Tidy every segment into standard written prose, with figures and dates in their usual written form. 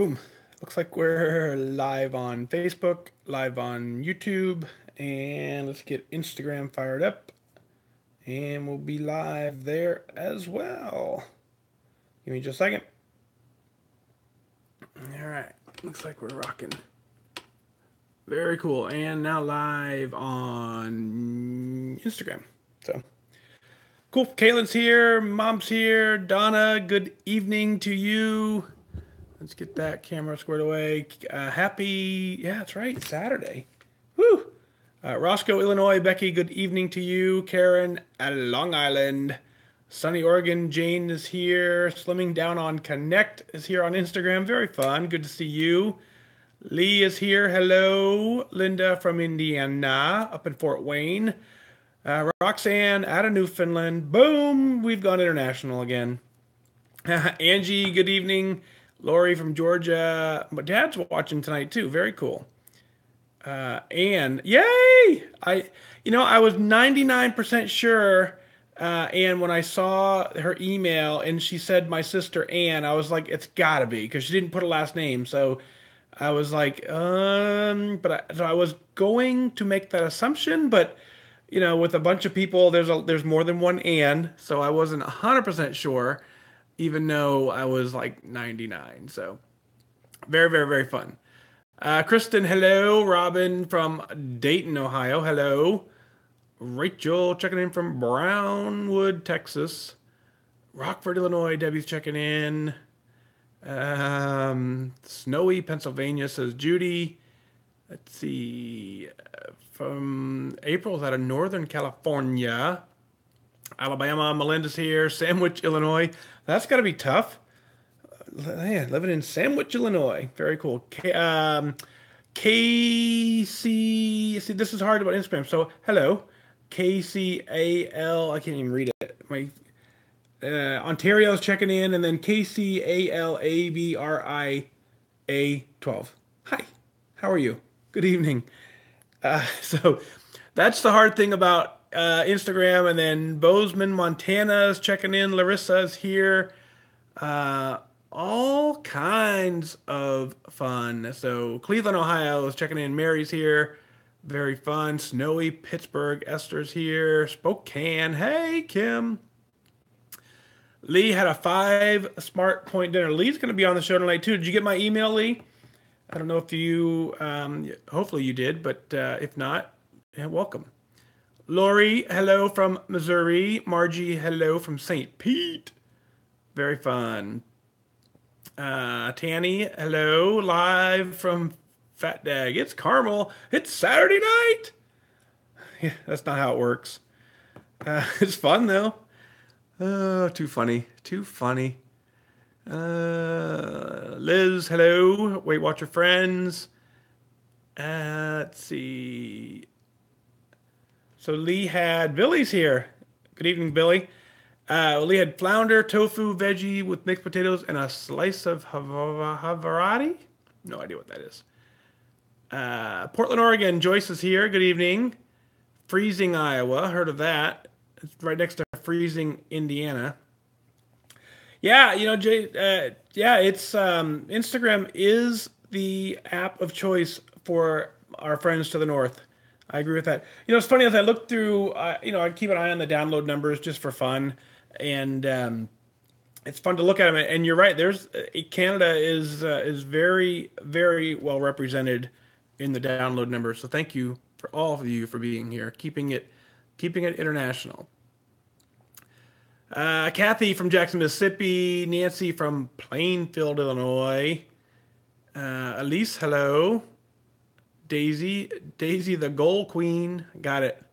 Boom. Looks like we're live on Facebook, live on YouTube, and let's get Instagram fired up. And we'll be live there as well. Give me just a second. All right. Looks like we're rocking. Very cool. And now live on Instagram. So cool. Caitlin's here. Mom's here. Donna, good evening to you. Let's get that camera squared away. Yeah, that's right, Saturday. Woo! Roscoe, Illinois. Becky, good evening to you. Karen, at Long Island. Sunny, Oregon. Jane is here. Slimming Down on Connect is here on Instagram. Very fun. Good to see you. Lee is here. Hello. Linda from Indiana, up in Fort Wayne. Roxanne out of Newfoundland. Boom! We've gone international again. Angie, good evening. Lori from Georgia. My dad's watching tonight too. Very cool. Anne, yay! I was 99% sure. Anne, when I saw her email and she said my sister Anne, I was like, it's gotta be, because she didn't put a last name. So I was like, so I was going to make that assumption, but with a bunch of people, there's more than one Anne, so I wasn't 100% sure, even though I was like 99. So very, very, very fun. Kristen, hello. Robin from Dayton, Ohio, hello. Rachel checking in from Brownwood, Texas. Rockford, Illinois, Debbie's checking in. Snowy, Pennsylvania, says Judy. Let's see. From April's out of Northern California. Alabama, Melinda's here. Sandwich, Illinois. That's got to be tough. Man, living in Sandwich, Illinois. Very cool. KC. See, this is hard about Instagram. So, hello. KCAL. I can't even read it. My Ontario's checking in, and then KCALABRIA12. Hi. How are you? Good evening. So that's the hard thing about Instagram. And then Bozeman, Montana's checking in. Larissa's here. All kinds of fun. So Cleveland, Ohio is checking in. Mary's here. Very fun. Snowy, Pittsburgh. Esther's here. Spokane. Hey, Kim. Lee had a 5 smart point dinner. Lee's going to be on the show tonight, too. Did you get my email, Lee? I don't know if you, hopefully you did, but if not, yeah, welcome. Lori, hello from Missouri. Margie, hello from St. Pete. Very fun. Tanny, hello, live from Fat Dag. It's Carmel. It's Saturday night. Yeah, that's not how it works. It's fun, though. Too funny. Too funny. Liz, hello. Weight Watcher friends. Let's see. So Lee had Billy's here. Good evening, Billy. Lee had flounder, tofu, veggie with mixed potatoes, and a slice of Havarti. No idea what that is. Portland, Oregon. Joyce is here. Good evening. Freezing, Iowa. Heard of that. It's right next to Freezing, Indiana. Yeah, Jay. It's Instagram is the app of choice for our friends to the north. I agree with that. It's funny as I look through. I keep an eye on the download numbers just for fun, and it's fun to look at them. And you're right. Canada is very, very well represented in the download numbers. So thank you for all of you for being here, keeping it international. Kathy from Jackson, Mississippi. Nancy from Plainfield, Illinois. Elise, hello. Daisy the Gold Queen. Got it.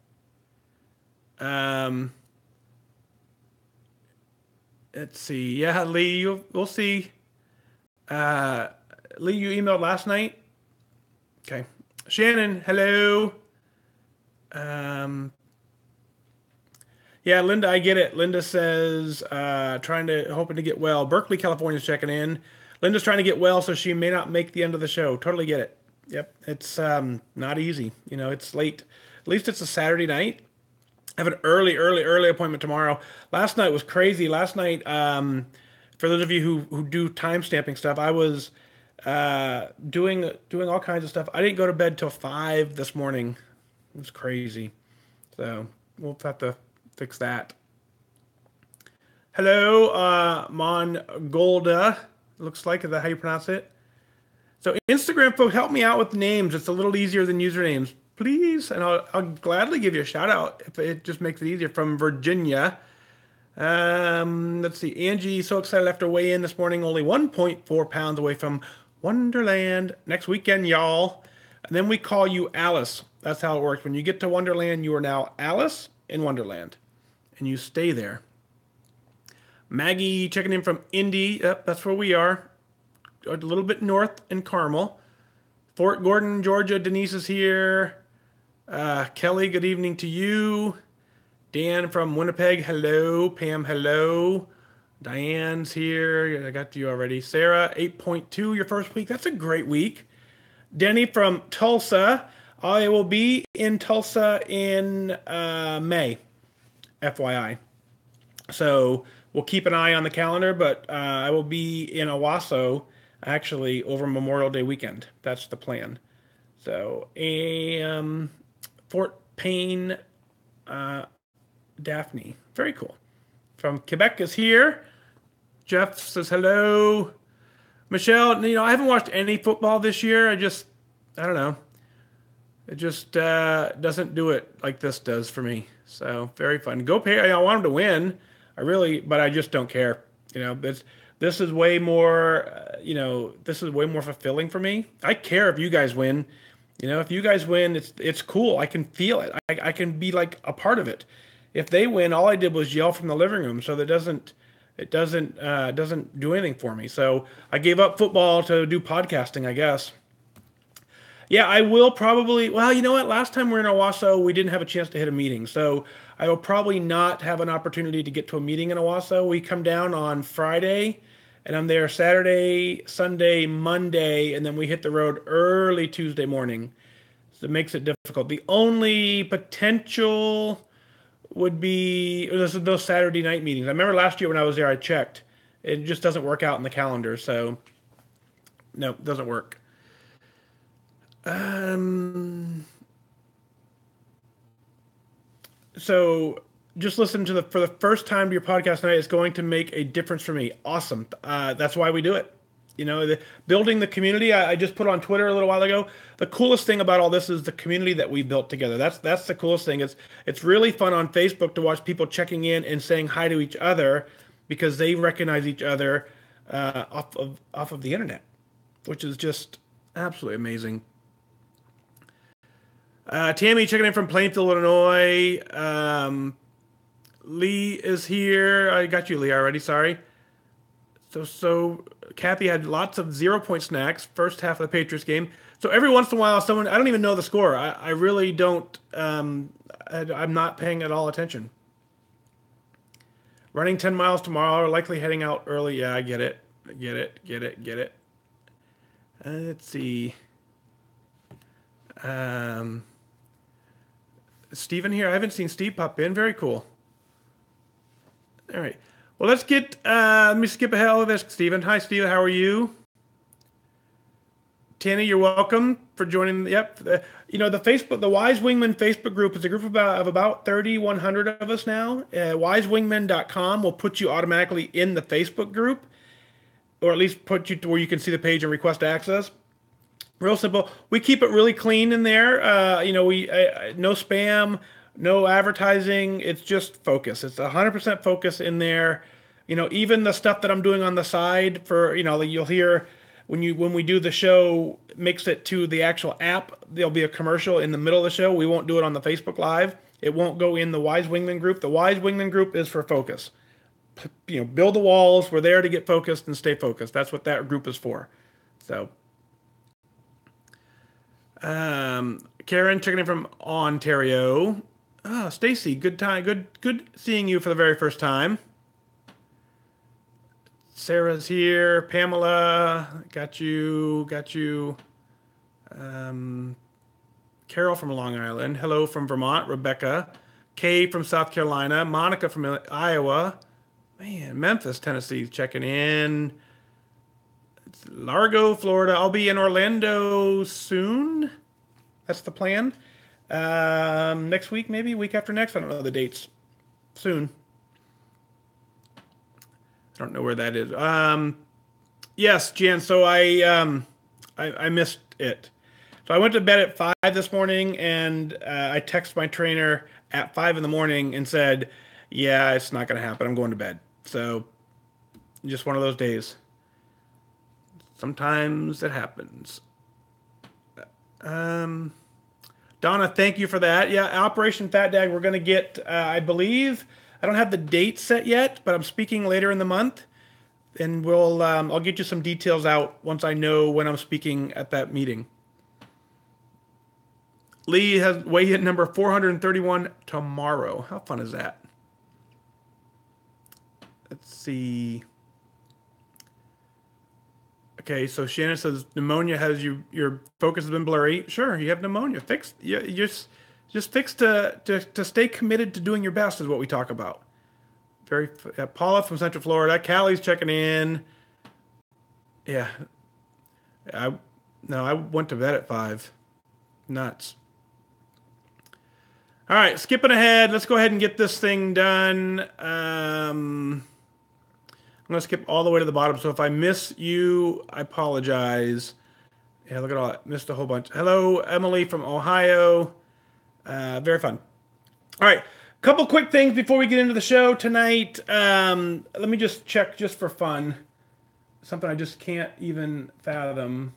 Let's see. Yeah, Lee, we'll see. Lee, you emailed last night? Okay. Shannon, hello. Yeah, Linda, I get it. Linda says, hoping to get well. Berkeley, California's checking in. Linda's trying to get well, so she may not make the end of the show. Totally get it. Yep, it's not easy. It's late. At least it's a Saturday night. I have an early appointment tomorrow. Last night was crazy. Last night, for those of you who do time stamping stuff, I was doing all kinds of stuff. I didn't go to bed till 5 this morning. It was crazy. So we'll have to fix that. Hello, Mongolda. Looks like, is that how you pronounce it? So Instagram folks, help me out with names. It's a little easier than usernames, please. And I'll gladly give you a shout out if it just makes it easier. From Virginia. Let's see. Angie, so excited after weigh in this morning. Only 1.4 pounds away from Wonderland next weekend, y'all. And then we call you Alice. That's how it works. When you get to Wonderland, you are now Alice in Wonderland. And you stay there. Maggie checking in from Indy. Yep, that's where we are. A little bit north in Carmel. Fort Gordon, Georgia. Denise is here. Kelly, good evening to you. Dan from Winnipeg, hello. Pam, hello. Diane's here. I got you already. Sarah, 8.2, your first week. That's a great week. Denny from Tulsa. I will be in Tulsa in May, FYI. So we'll keep an eye on the calendar, but I will be in Owasso actually over Memorial Day weekend. That's the plan. So, Fort Payne, Daphne. Very cool. From Quebec is here. Jeff says hello. Michelle, I haven't watched any football this year. I don't know. It just doesn't do it like this does for me. So very fun. Go pay. I want them to win. But I just don't care. This is way more. This is way more fulfilling for me. I care if you guys win. If you guys win, it's cool. I can feel it. I can be like a part of it. If they win, all I did was yell from the living room. So it doesn't do anything for me. So I gave up football to do podcasting, I guess. Yeah, I will probably. Well, you know what? Last time we were in Owasso, we didn't have a chance to hit a meeting. So I will probably not have an opportunity to get to a meeting in Owasso. We come down on Friday, and I'm there Saturday, Sunday, Monday, and then we hit the road early Tuesday morning. So it makes it difficult. The only potential would be those Saturday night meetings. I remember last year when I was there, I checked. It just doesn't work out in the calendar. So, no, it doesn't work. So just listen for the first time to your podcast tonight is going to make a difference for me. Awesome. That's why we do it. Building the community. I just put on Twitter a little while ago. The coolest thing about all this is the community that we built together. That's the coolest thing. It's really fun on Facebook to watch people checking in and saying hi to each other because they recognize each other off of the internet, which is just absolutely amazing. Tammy checking in from Plainfield, Illinois. Lee is here. I got you, Lee, already. Sorry. So Kathy had lots of 0-point snacks first half of the Patriots game. So every once in a while, I don't even know the score. I really don't. I'm not paying at all attention. Running 10 miles tomorrow, likely heading out early. Yeah, I get it. Get it. Let's see. Steven here. I haven't seen Steve pop in. Very cool. All right. Well, let's get. Let me skip ahead of this, Steven. Hi, Steven. How are you? Tanny, you're welcome for joining. Yep. The Facebook, the Wise Wingman Facebook group is a group of about 3,100 of us now. Wisewingman.com will put you automatically in the Facebook group, or at least put you to where you can see the page and request access. Real simple. We keep it really clean in there. We no spam, no advertising. It's just focus. It's 100% focus in there. Even the stuff that I'm doing on the side for, you'll hear when we do the show, mix it to the actual app. There'll be a commercial in the middle of the show. We won't do it on the Facebook Live. It won't go in the Wise Wingman group. The Wise Wingman group is for focus. Build the walls. We're there to get focused and stay focused. That's what that group is for. So. Karen checking in from Ontario. Stacy, good time. Good seeing you for the very first time. Sarah's here. Pamela, got you. Carol from Long Island. Hello from Vermont. Rebecca. Kay from South Carolina. Monica from Iowa. Man, Memphis, Tennessee, checking in. Let's Largo, Florida. I'll be in Orlando soon. That's the plan. Next week, maybe week after next. I don't know the dates. Soon. I don't know where that is. Yes, Jan. So I missed it. So I went to bed at 5 this morning, and I texted my trainer at 5 in the morning and said, "Yeah, it's not going to happen. I'm going to bed." So just one of those days. Sometimes it happens. Donna, thank you for that. Yeah, Operation Fat Dag, we're going to get, I believe, I don't have the date set yet, but I'm speaking later in the month. And I'll get you some details out once I know when I'm speaking at that meeting. Lee has weigh-in number 431 tomorrow. How fun is that? Let's see. Okay, so Shannon says pneumonia has your focus has been blurry. Sure, you have pneumonia. Fix you just fix to stay committed to doing your best is what we talk about. Paula from Central Florida. Callie's checking in. Yeah, I went to bed at 5. Nuts. All right, skipping ahead. Let's go ahead and get this thing done. I'm going to skip all the way to the bottom. So if I miss you, I apologize. Yeah, look at all that. Missed a whole bunch. Hello, Emily from Ohio. Very fun. All right, couple quick things before we get into the show tonight. Let me just check just for fun. Something I just can't even fathom.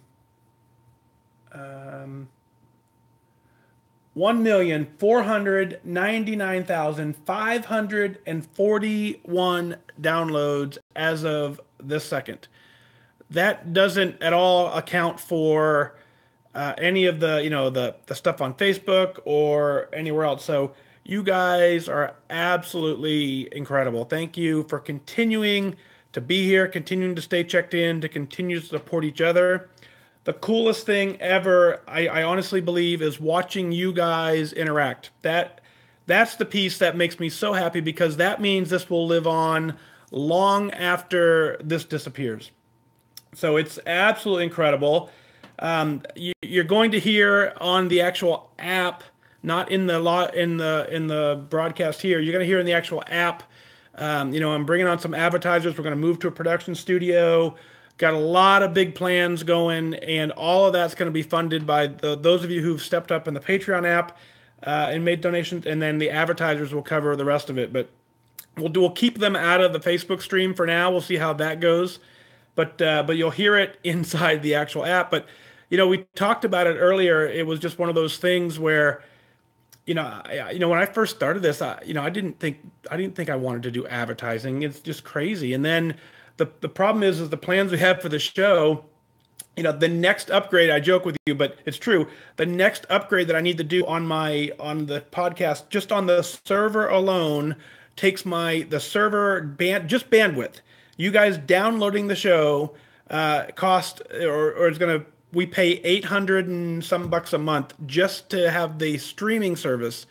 1,499,541 downloads as of this second. That doesn't at all account for any of the stuff on Facebook or anywhere else. So you guys are absolutely incredible. Thank you for continuing to be here, continuing to stay checked in, to continue to support each other. The coolest thing ever, I honestly believe, is watching you guys interact. That's the piece that makes me so happy, because that means this will live on long after this disappears. So it's absolutely incredible. You're going to hear on the actual app, not in the broadcast here. You're going to hear in the actual app. I'm bringing on some advertisers. We're going to move to a production studio. Got a lot of big plans going, and all of that's going to be funded by those of you who've stepped up in the Patreon app and made donations, and then the advertisers will cover the rest of it. But we'll keep them out of the Facebook stream for now. We'll see how that goes. But you'll hear it inside the actual app. But we talked about it earlier. It was just one of those things where, when I first started this, I didn't think I wanted to do advertising. It's just crazy. And then the problem is the plans we have for the show, the next upgrade, I joke with you, but it's true. The next upgrade that I need to do on the podcast, just on the server alone, takes the server bandwidth. You guys downloading the show cost, or it's going to, we pay $800 and some bucks a month just to have the streaming service.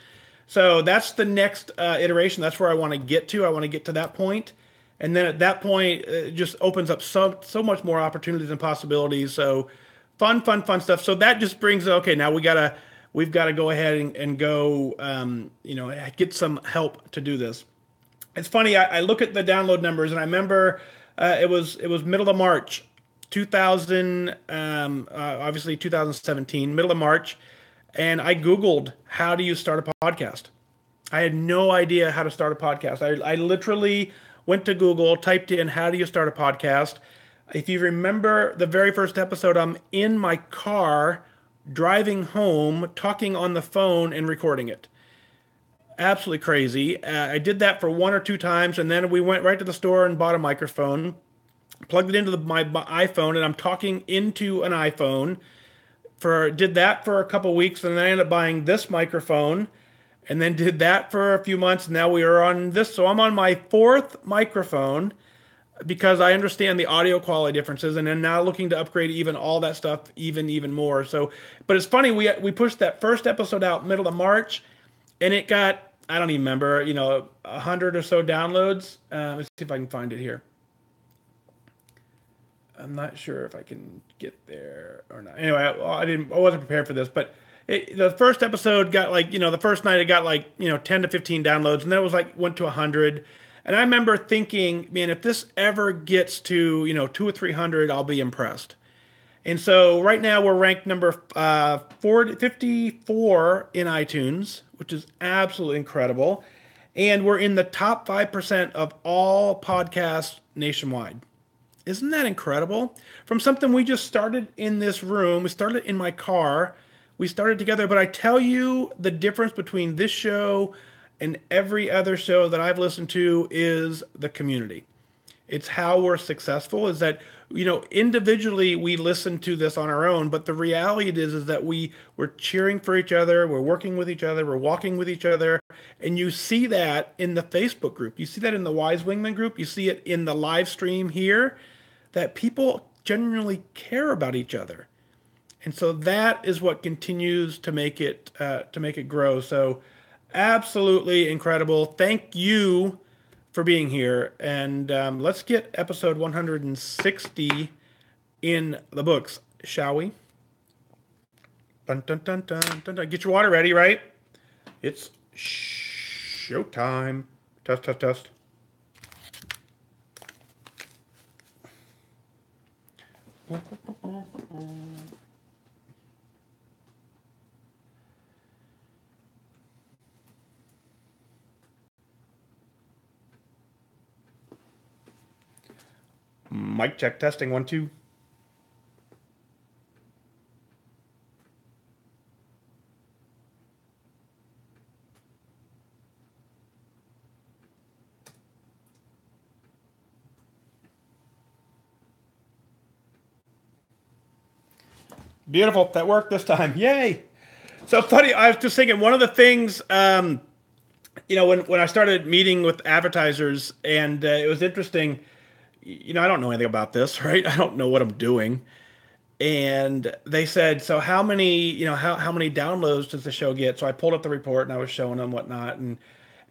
So that's the next iteration. That's where I want to get to. I want to get to that point. And then at that point, it just opens up so much more opportunities and possibilities. So fun stuff. So that just brings, okay, now we've got to go ahead and go, get some help to do this. It's funny. I look at the download numbers, and I remember it was middle of March, 2017, middle of March, and I Googled, how do you start a podcast? I had no idea how to start a podcast. I literally went to Google, typed in, how do you start a podcast? If you remember the very first episode, I'm in my car driving home, talking on the phone and recording it. Absolutely crazy. I did that for 1 or 2 times, and then we went right to the store and bought a microphone, plugged it into my iPhone, and I'm talking into an iPhone. Did that for a couple weeks, and then I ended up buying this microphone, and then did that for a few months. Now we are on this. So I'm on my 4th microphone, because I understand the audio quality differences, and then now looking to upgrade even all that stuff even more. So, but it's funny, we pushed that first episode out middle of March, and it got, I don't even remember, 100 or so downloads. Let's see if I can find it here. I'm not sure if I can get there or not. Anyway, I wasn't prepared for this, but the first episode got like, the first night it got like, 10 to 15 downloads, and then it was like went to 100. And I remember thinking, man, if this ever gets to, two or 300, I'll be impressed. And so right now we're ranked number 54 in iTunes, which is absolutely incredible. And we're in the top 5% of all podcasts nationwide. Isn't that incredible? From something we just started in this room, we started in my car, we started together, but I tell you the difference between this show and every other show that I've listened to is the community. It's how we're successful, is that, individually we listen to this on our own, but the reality is that we're cheering for each other, we're working with each other, we're walking with each other, and you see that in the Facebook group. You see that in the Wise Wingman group. You see it in the live stream here, that people genuinely care about each other. And so that is what continues to make it grow. So absolutely incredible. Thank you for being here. And let's get episode 160 in the books, shall we? Dun, dun, dun, dun, dun, dun. Get your water ready, right? It's showtime. Test, test, test. Mic check, testing, 1, 2. Beautiful. That worked this time. Yay. So funny. I was just thinking one of the things, when I started meeting with advertisers, and it was interesting, I don't know anything about this, right? I don't know what I'm doing. And they said, so how many, how many downloads does the show get? So I pulled up the report and I was showing them whatnot. And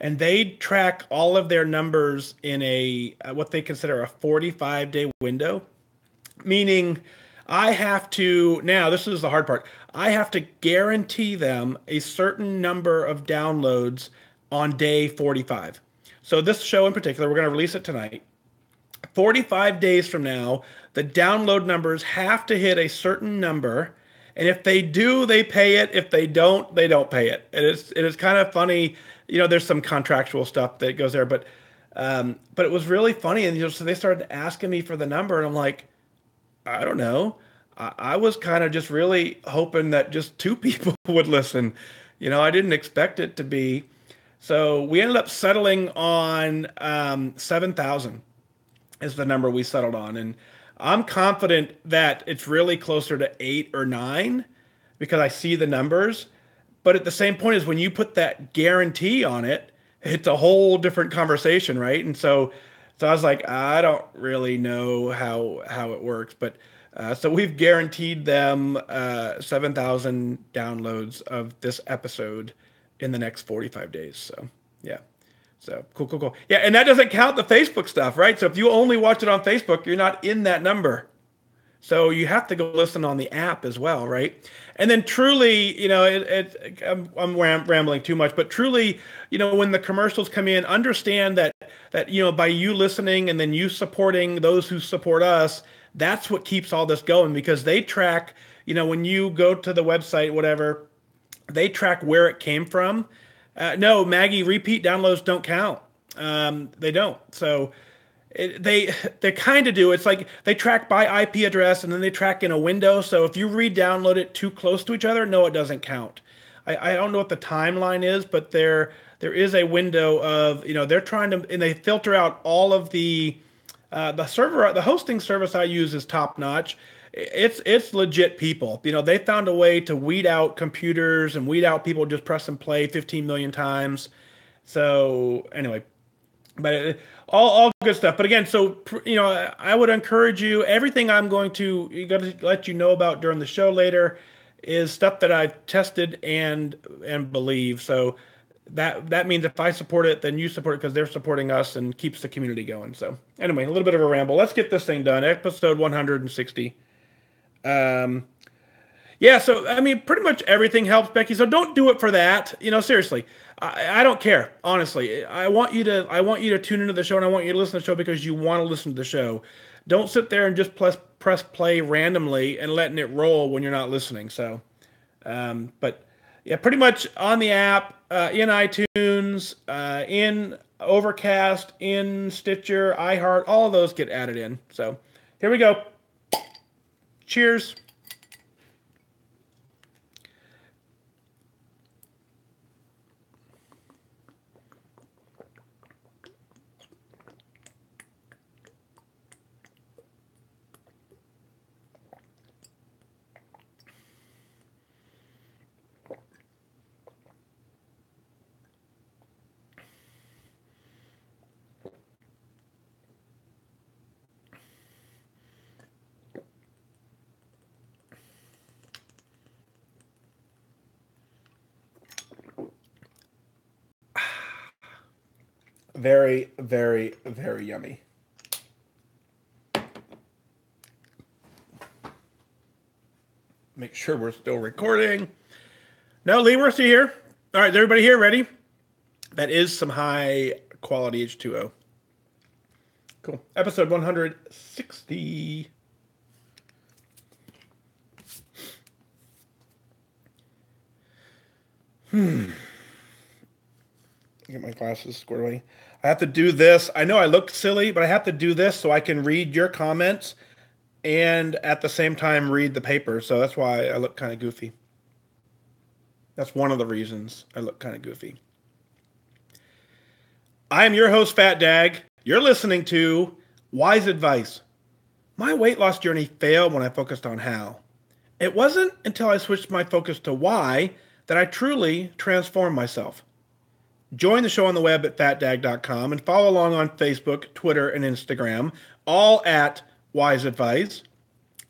they track all of their numbers in what they consider a 45-day window, meaning I have to, now this is the hard part, I have to guarantee them a certain number of downloads on day 45. So this show in particular, we're going to release it tonight. 45 days from now, the download numbers have to hit a certain number. And if they do, they pay it. If they don't, they don't pay it. It is kind of funny. There's some contractual stuff that goes there, but it was really funny. And so they started asking me for the number, and I'm like, I don't know. I was kind of just really hoping that just 2 people would listen. I didn't expect it to be. So we ended up settling on 7,000 is the number we settled on. And I'm confident that it's really closer to 8 or 9 because I see the numbers. But at the same point is when you put that guarantee on it, it's a whole different conversation, right? And so I was like, I don't really know how it works, but so we've guaranteed them 7,000 downloads of this episode in the next 45 days. So yeah, so cool. Yeah, and that doesn't count the Facebook stuff, right? So if you only watch it on Facebook, you're not in that number. So you have to go listen on the app as well, right? And then truly, I'm rambling too much, but truly, when the commercials come in, understand that by you listening and then you supporting those who support us, that's what keeps all this going, because they track, when you go to the website, whatever, they track where it came from. No, Maggie, repeat downloads don't count. They don't. So they kind of do. It's like they track by IP address and then they track in a window. So if you re-download it too close to each other, no, it doesn't count. I don't know what the timeline is, but there is a window of, they're trying to, and they filter out all of the hosting service I use is top notch. It's legit people. They found a way to weed out computers and weed out people just press and play 15 million times. So anyway, but all good stuff. But again, so I would encourage you. Everything I'm going to let you know about during the show later is stuff that I've tested and believe. So that means if I support it, then you support it because they're supporting us and keeps the community going. So anyway, a little bit of a ramble. Let's get this thing done. Episode 160. Yeah, so I mean, pretty much everything helps, Becky. So don't do it for that. Seriously, I don't care. Honestly, I want you to tune into the show and I want you to listen to the show because you want to listen to the show. Don't sit there and just press play randomly and letting it roll when you're not listening. So, but yeah, pretty much on the app, in iTunes, in Overcast, in Stitcher, iHeart, all of those get added in. So here we go. Cheers. Very, very, very yummy. Make sure we're still recording. No, Lee, we're still here. All right, is everybody here ready? That is some high quality H2O. Cool. Episode 160. Get my glasses squared away. I have to do this. I know I look silly, but I have to do this so I can read your comments and at the same time read the paper. So that's why I look kind of goofy. That's one of the reasons I look kind of goofy. I am your host, Fat Dag. You're listening to Wise Advice. My weight loss journey failed when I focused on how. It wasn't until I switched my focus to why that I truly transformed myself. Join the show on the web at fatdag.com and follow along on Facebook, Twitter, and Instagram, all at Wise Advice.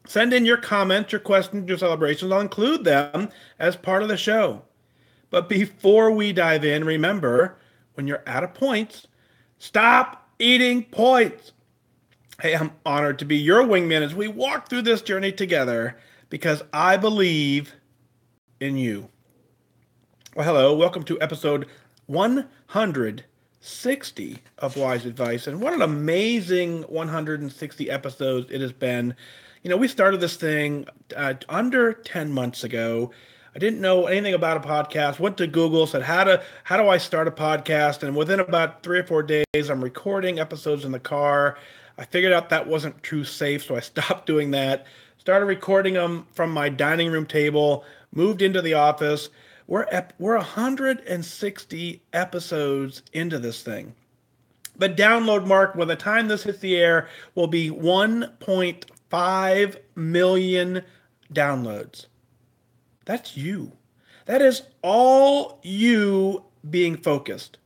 Send in your comments, your questions, your celebrations. I'll include them as part of the show. But before we dive in, remember, when you're out of points, stop eating points. Hey, I'm honored to be your wingman as we walk through this journey together because I believe in you. Well, hello. Welcome to episode 160 of Wise Advice. And what an amazing 160 episodes it has been. We started this thing under 10 months ago. I didn't know anything about a podcast, went to Google, said, how do I start a podcast? And within about 3 or 4 days, I'm recording episodes in the car. I figured out that wasn't too safe, so I stopped doing that. Started recording them from my dining room table, moved into the office. We're 160 episodes into this thing. The download mark, by the time this hits the air, will be 1.5 million downloads. That's you. That is all you being focused.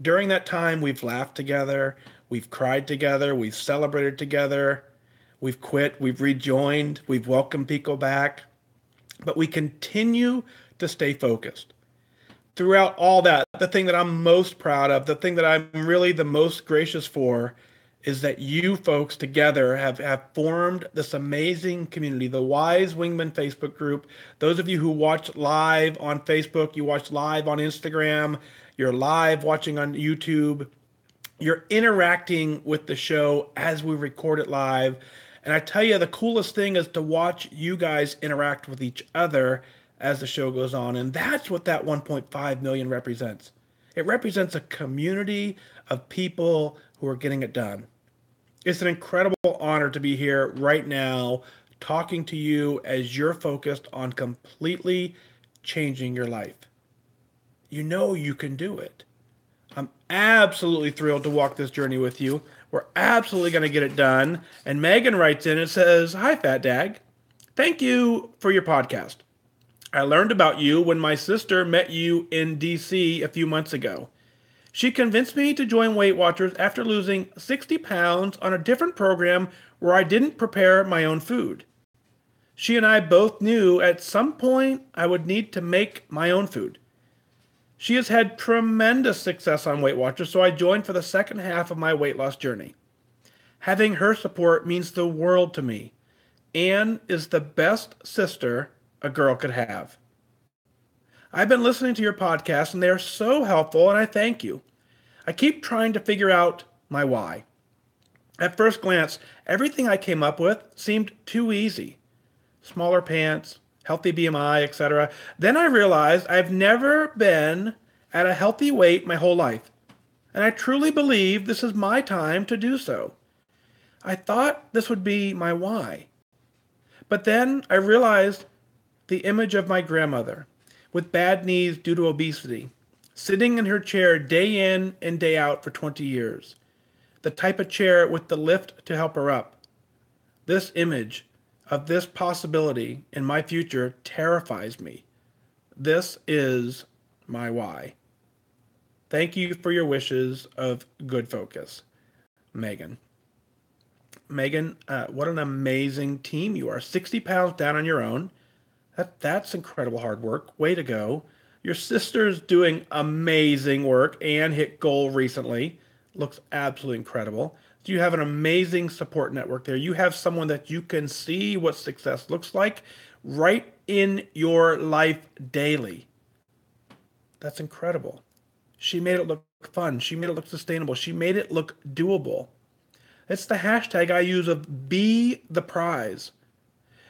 During that time, we've laughed together, we've cried together, we've celebrated together, we've quit, we've rejoined, we've welcomed people back, but we continue to stay focused. Throughout all that, the thing that I'm most proud of, the thing that I'm really the most gracious for, is that you folks together have formed this amazing community, the Wise Wingman Facebook group. Those of you who watch live on Facebook, you watch live on Instagram, you're live watching on YouTube, you're interacting with the show as we record it live. And I tell you, the coolest thing is to watch you guys interact with each other as the show goes on. And that's what that 1.5 million represents. It represents a community of people who are getting it done. It's an incredible honor to be here right now talking to you as you're focused on completely changing your life. You know you can do it. I'm absolutely thrilled to walk this journey with you. We're absolutely going to get it done. And Megan writes in and says, "Hi, Fat Dag. Thank you for your podcast. I learned about you when my sister met you in DC a few months ago. She convinced me to join Weight Watchers after losing 60 pounds on a different program where I didn't prepare my own food. She and I both knew at some point I would need to make my own food. She has had tremendous success on Weight Watchers, so I joined for the second half of my weight loss journey. Having her support means the world to me. Anne is the best sister a girl could have. I've been listening to your podcast, and they are so helpful, and I thank you. I keep trying to figure out my why. At first glance, everything I came up with seemed too easy. Smaller pants, healthy BMI, etc. Then I realized I've never been at a healthy weight my whole life, and I truly believe this is my time to do so. I thought this would be my why. But then I realized the image of my grandmother with bad knees due to obesity, sitting in her chair day in and day out for 20 years. The type of chair with the lift to help her up. This image of this possibility in my future terrifies me. This is my why. Thank you for your wishes of good focus. Megan. Megan, what an amazing team you are. 60 pounds down on your own. That's incredible hard work. Way to go. Your sister's doing amazing work and hit goal recently. Looks absolutely incredible. You have an amazing support network there. You have someone that you can see what success looks like right in your life daily. That's incredible. She made it look fun. She made it look sustainable. She made it look doable. It's the hashtag I use of be the prize.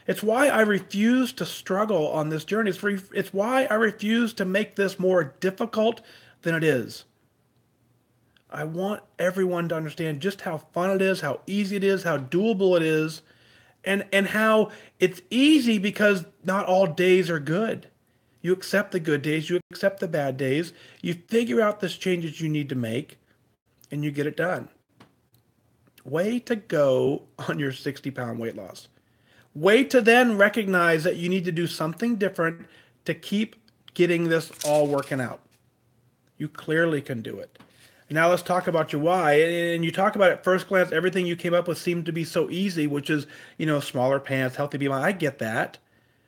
It's why I refuse to struggle on this journey. It's why I refuse to make this more difficult than it is. I want everyone to understand just how fun it is, how easy it is, how doable it is, and how it's easy because not all days are good. You accept the good days, you accept the bad days, you figure out the changes you need to make, and you get it done. Way to go on your 60-pound weight loss. Way to then recognize that you need to do something different to keep getting this all working out. You clearly can do it. Now let's talk about your why. And you talk about at first glance, everything you came up with seemed to be so easy, which is, smaller pants, healthy BMI. I get that,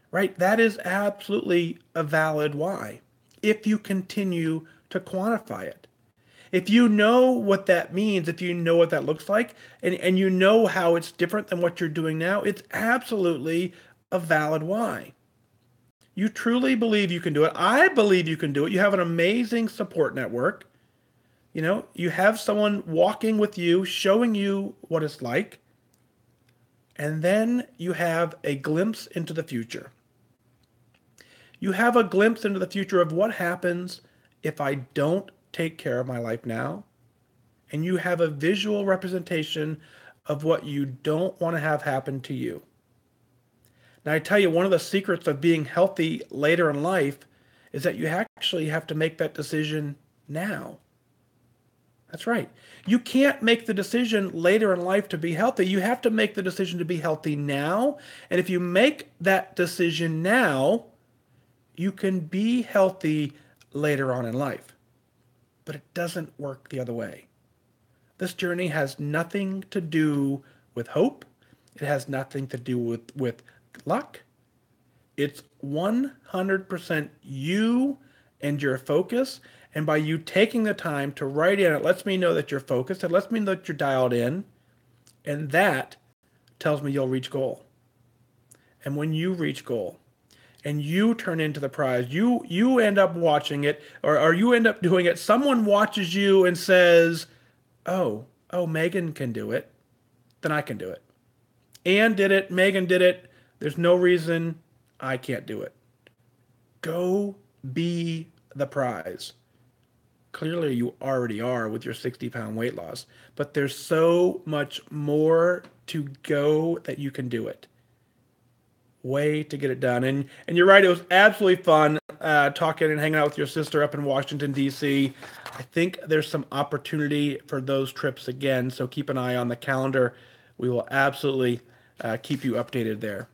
right? That is absolutely a valid why if you continue to quantify it. If you know what that means, if you know what that looks like, and you know how it's different than what you're doing now, it's absolutely a valid why. You truly believe you can do it. I believe you can do it. You have an amazing support network. You have someone walking with you, showing you what it's like. And then you have a glimpse into the future. You have a glimpse into the future of what happens if I don't take care of my life now. And you have a visual representation of what you don't want to have happen to you. Now, I tell you, one of the secrets of being healthy later in life is that you actually have to make that decision now. That's right. You can't make the decision later in life to be healthy. You have to make the decision to be healthy now. And if you make that decision now, you can be healthy later on in life. But it doesn't work the other way. This journey has nothing to do with hope. It has nothing to do with luck. It's 100% you and your focus. And by you taking the time to write in, it lets me know that you're focused. It lets me know that you're dialed in. And that tells me you'll reach goal. And when you reach goal and you turn into the prize, you end up watching it or you end up doing it. Someone watches you and says, oh, Megan can do it. Then I can do it. Anne did it. Megan did it. There's no reason I can't do it. Go be the prize. Clearly you already are with your 60-pound weight loss, but there's so much more to go that you can do it. Way to get it done. And you're right, it was absolutely fun talking and hanging out with your sister up in Washington, D.C. I think there's some opportunity for those trips again, so keep an eye on the calendar. We will absolutely keep you updated there.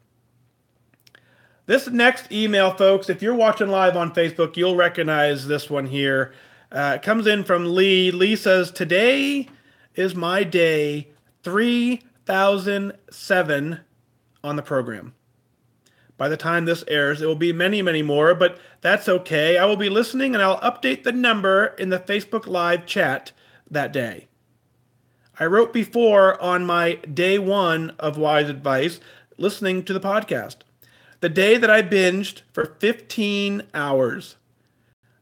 This next email, folks, if you're watching live on Facebook, you'll recognize this one here. It comes in from Lee. Lee says, today is my day 3007 on the program. By the time this airs, it will be many, many more, but that's okay. I will be listening and I'll update the number in the Facebook Live chat that day. I wrote before on my day one of Wise Advice, listening to the podcast. The day that I binged for 15 hours.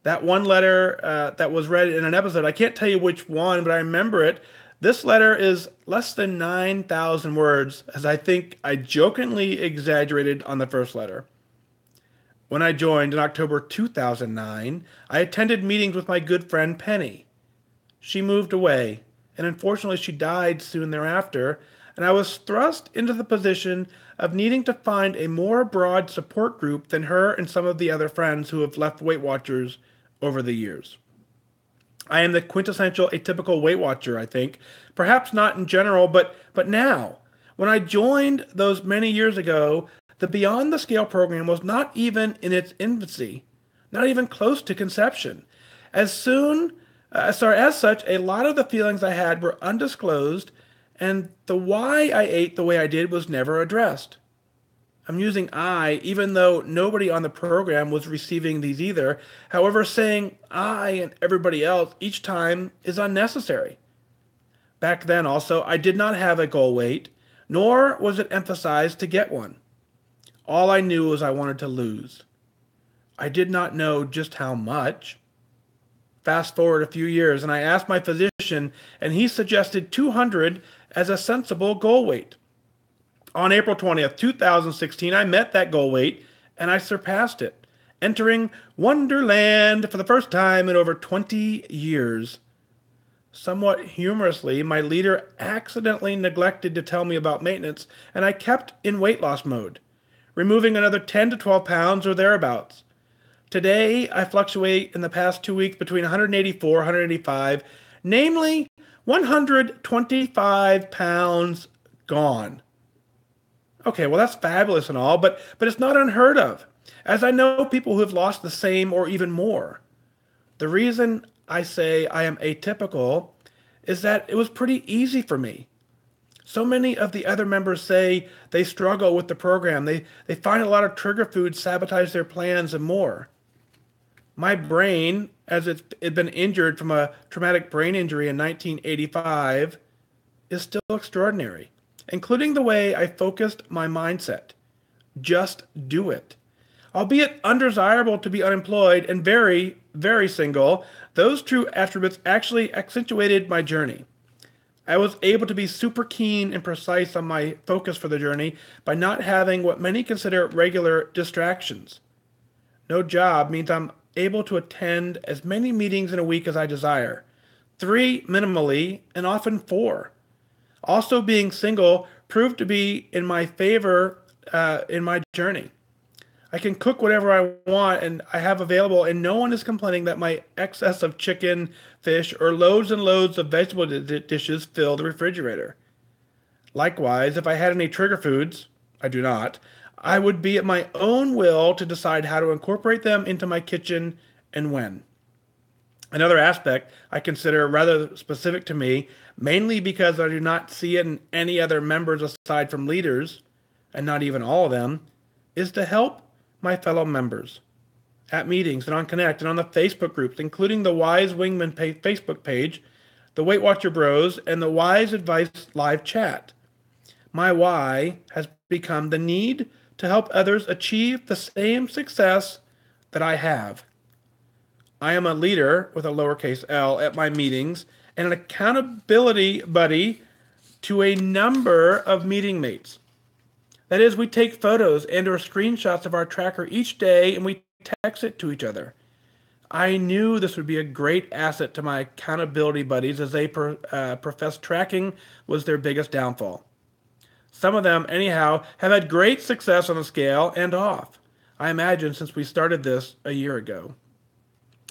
That one letter that was read in an episode, I can't tell you which one, but I remember it. This letter is less than 9,000 words, as I think I jokingly exaggerated on the first letter. When I joined in October 2009, I attended meetings with my good friend Penny. She moved away, and unfortunately she died soon thereafter, and I was thrust into the position of needing to find a more broad support group than her and some of the other friends who have left Weight Watchers over the years. I am the quintessential atypical Weight Watcher, I think. Perhaps not in general, but now. When I joined those many years ago, the Beyond the Scale program was not even in its infancy, not even close to conception. As such, a lot of the feelings I had were undisclosed, and the why I ate the way I did was never addressed. I'm using I, even though nobody on the program was receiving these either. However, saying I and everybody else each time is unnecessary. Back then also, I did not have a goal weight, nor was it emphasized to get one. All I knew was I wanted to lose. I did not know just how much. Fast forward a few years, and I asked my physician, and he suggested 200 as a sensible goal weight. On April 20th, 2016, I met that goal weight, and I surpassed it, entering Wonderland for the first time in over 20 years. Somewhat humorously, my leader accidentally neglected to tell me about maintenance, and I kept in weight loss mode, removing another 10 to 12 pounds or thereabouts. Today, I fluctuate in the past 2 weeks between 184, 185, namely 125 pounds gone. Okay, well, that's fabulous and all, but it's not unheard of, as I know people who have lost the same or even more. The reason I say I am atypical is that it was pretty easy for me. So many of the other members say they struggle with the program. They find a lot of trigger foods sabotage their plans and more. My brain, as it had been injured from a traumatic brain injury in 1985, is still extraordinary, including the way I focused my mindset. Just do it. Albeit undesirable to be unemployed and very, very single, those true attributes actually accentuated my journey. I was able to be super keen and precise on my focus for the journey by not having what many consider regular distractions. No job means I'm able to attend as many meetings in a week as I desire. 3 minimally, and often 4. Also, being single proved to be in my favor in my journey. I can cook whatever I want and I have available, and no one is complaining that my excess of chicken, fish, or loads and loads of vegetable dishes fill the refrigerator. Likewise, if I had any trigger foods, I do not, I would be at my own will to decide how to incorporate them into my kitchen and when. Another aspect I consider rather specific to me, mainly because I do not see it in any other members aside from leaders, and not even all of them, is to help my fellow members at meetings and on Connect and on the Facebook groups, including the Wise Wingman Facebook page, the Weight Watcher Bros, and the Wise Advice live chat. My why has become the need to help others achieve the same success that I have. I am a leader with a lowercase l at my meetings and an accountability buddy to a number of meeting mates. That is, we take photos and or screenshots of our tracker each day and we text it to each other. I knew this would be a great asset to my accountability buddies as they profess tracking was their biggest downfall. Some of them, anyhow, have had great success on the scale and off, I imagine, since we started this a year ago.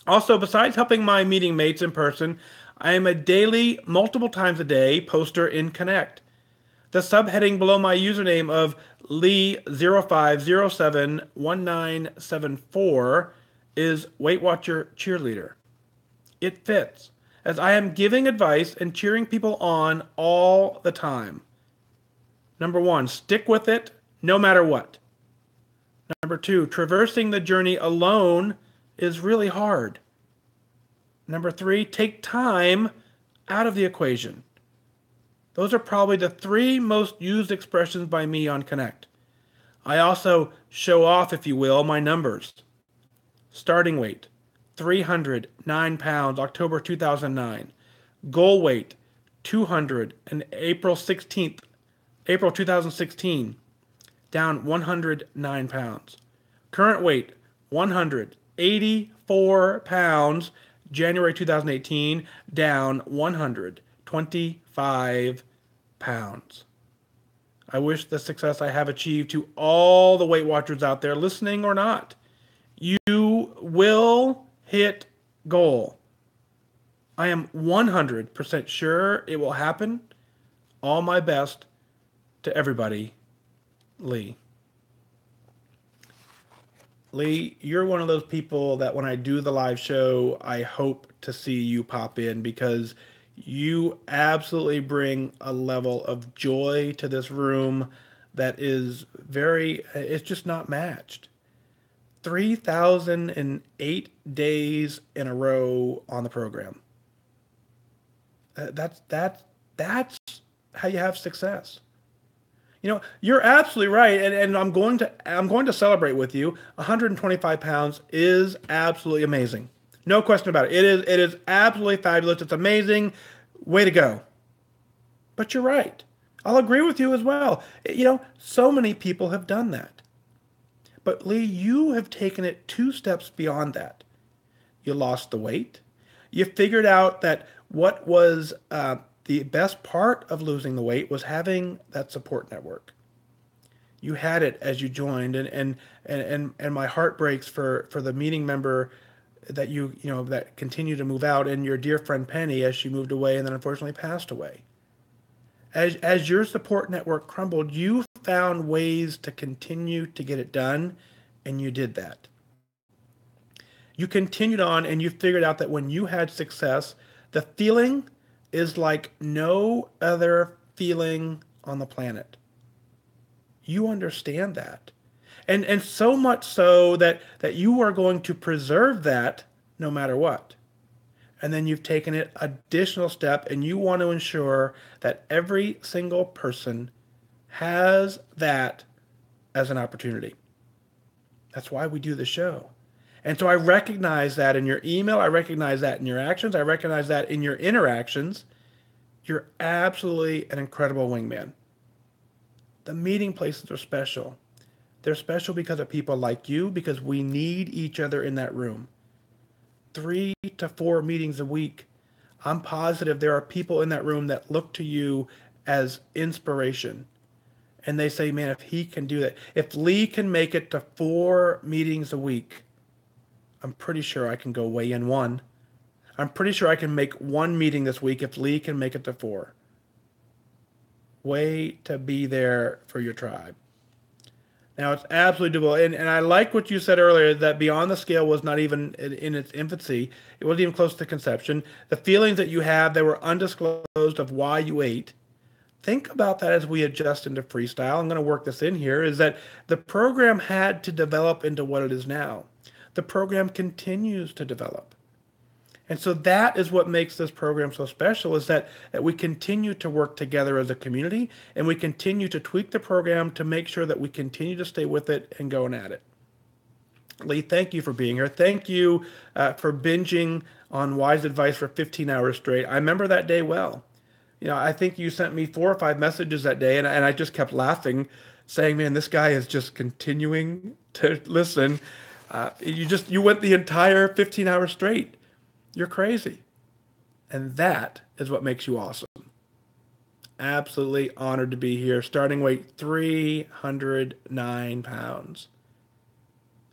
Also, besides helping my meeting mates in person, I am a daily, multiple times a day, poster in Connect. The subheading below my username of Lee05071974 is Weight Watcher Cheerleader. It fits, as I am giving advice and cheering people on all the time. Number 1, stick with it no matter what. Number 2, traversing the journey alone is really hard. Number 3, take time out of the equation. Those are probably the 3 most used expressions by me on Connect. I also show off, if you will, my numbers. Starting weight, 309 pounds, October 2009. Goal weight, 200, and April 16th, April 2016, down 109 pounds. Current weight, 184 pounds, January 2018, down 125 pounds. I wish the success I have achieved to all the Weight Watchers out there, listening or not. You will hit goal. I am 100% sure it will happen. All my best to everybody, Lee. Lee, you're one of those people that when I do the live show, I hope to see you pop in because you absolutely bring a level of joy to this room that is it's just not matched. 3,008 days in a row on the program. That's how you have success. You know, you're absolutely right, and I'm going to celebrate with you. 125 pounds is absolutely amazing. No question about it. It is absolutely fabulous. It's amazing. Way to go. But you're right. I'll agree with you as well. You know, so many people have done that. But Lee, you have taken it 2 steps beyond that. You lost the weight. You figured out that what was the best part of losing the weight was having that support network. You had it as you joined, and my heart breaks for the meeting member that that continued to move out, and your dear friend Penny as she moved away and then unfortunately passed away. As your support network crumbled, you found ways to continue to get it done, and you did that. You continued on, and you figured out that when you had success, the feeling is like no other feeling on the planet. You understand that. And so much so that you are going to preserve that no matter what. And then you've taken it additional step, and you want to ensure that every single person has that as an opportunity. That's why we do the show. And so I recognize that in your email. I recognize that in your actions. I recognize that in your interactions. You're absolutely an incredible wingman. The meeting places are special. They're special because of people like you, because we need each other in that room. 3 to 4 meetings a week. I'm positive there are people in that room that look to you as inspiration. And they say, man, if he can do that, if Lee can make it to 4 meetings a week, I'm pretty sure I can go weigh in 1. I'm pretty sure I can make 1 meeting this week if Lee can make it to 4. Way to be there for your tribe. Now, it's absolutely doable. And I like what you said earlier, that Beyond the Scale was not even in its infancy. It wasn't even close to conception. The feelings that you have that were undisclosed of why you ate, think about that as we adjust into freestyle. I'm going to work this in here, is that the program had to develop into what it is now. The program continues to develop. And so that is what makes this program so special, is that we continue to work together as a community, and we continue to tweak the program to make sure that we continue to stay with it and going at it. Lee, thank you for being here. Thank you for binging on Wise Advice for 15 hours straight. I remember that day well. You know, I think you sent me 4 or 5 messages that day, and I just kept laughing, saying, man, this guy is just continuing to listen. You went the entire 15 hours straight. You're crazy. And that is what makes you awesome. Absolutely honored to be here. Starting weight, 309 pounds.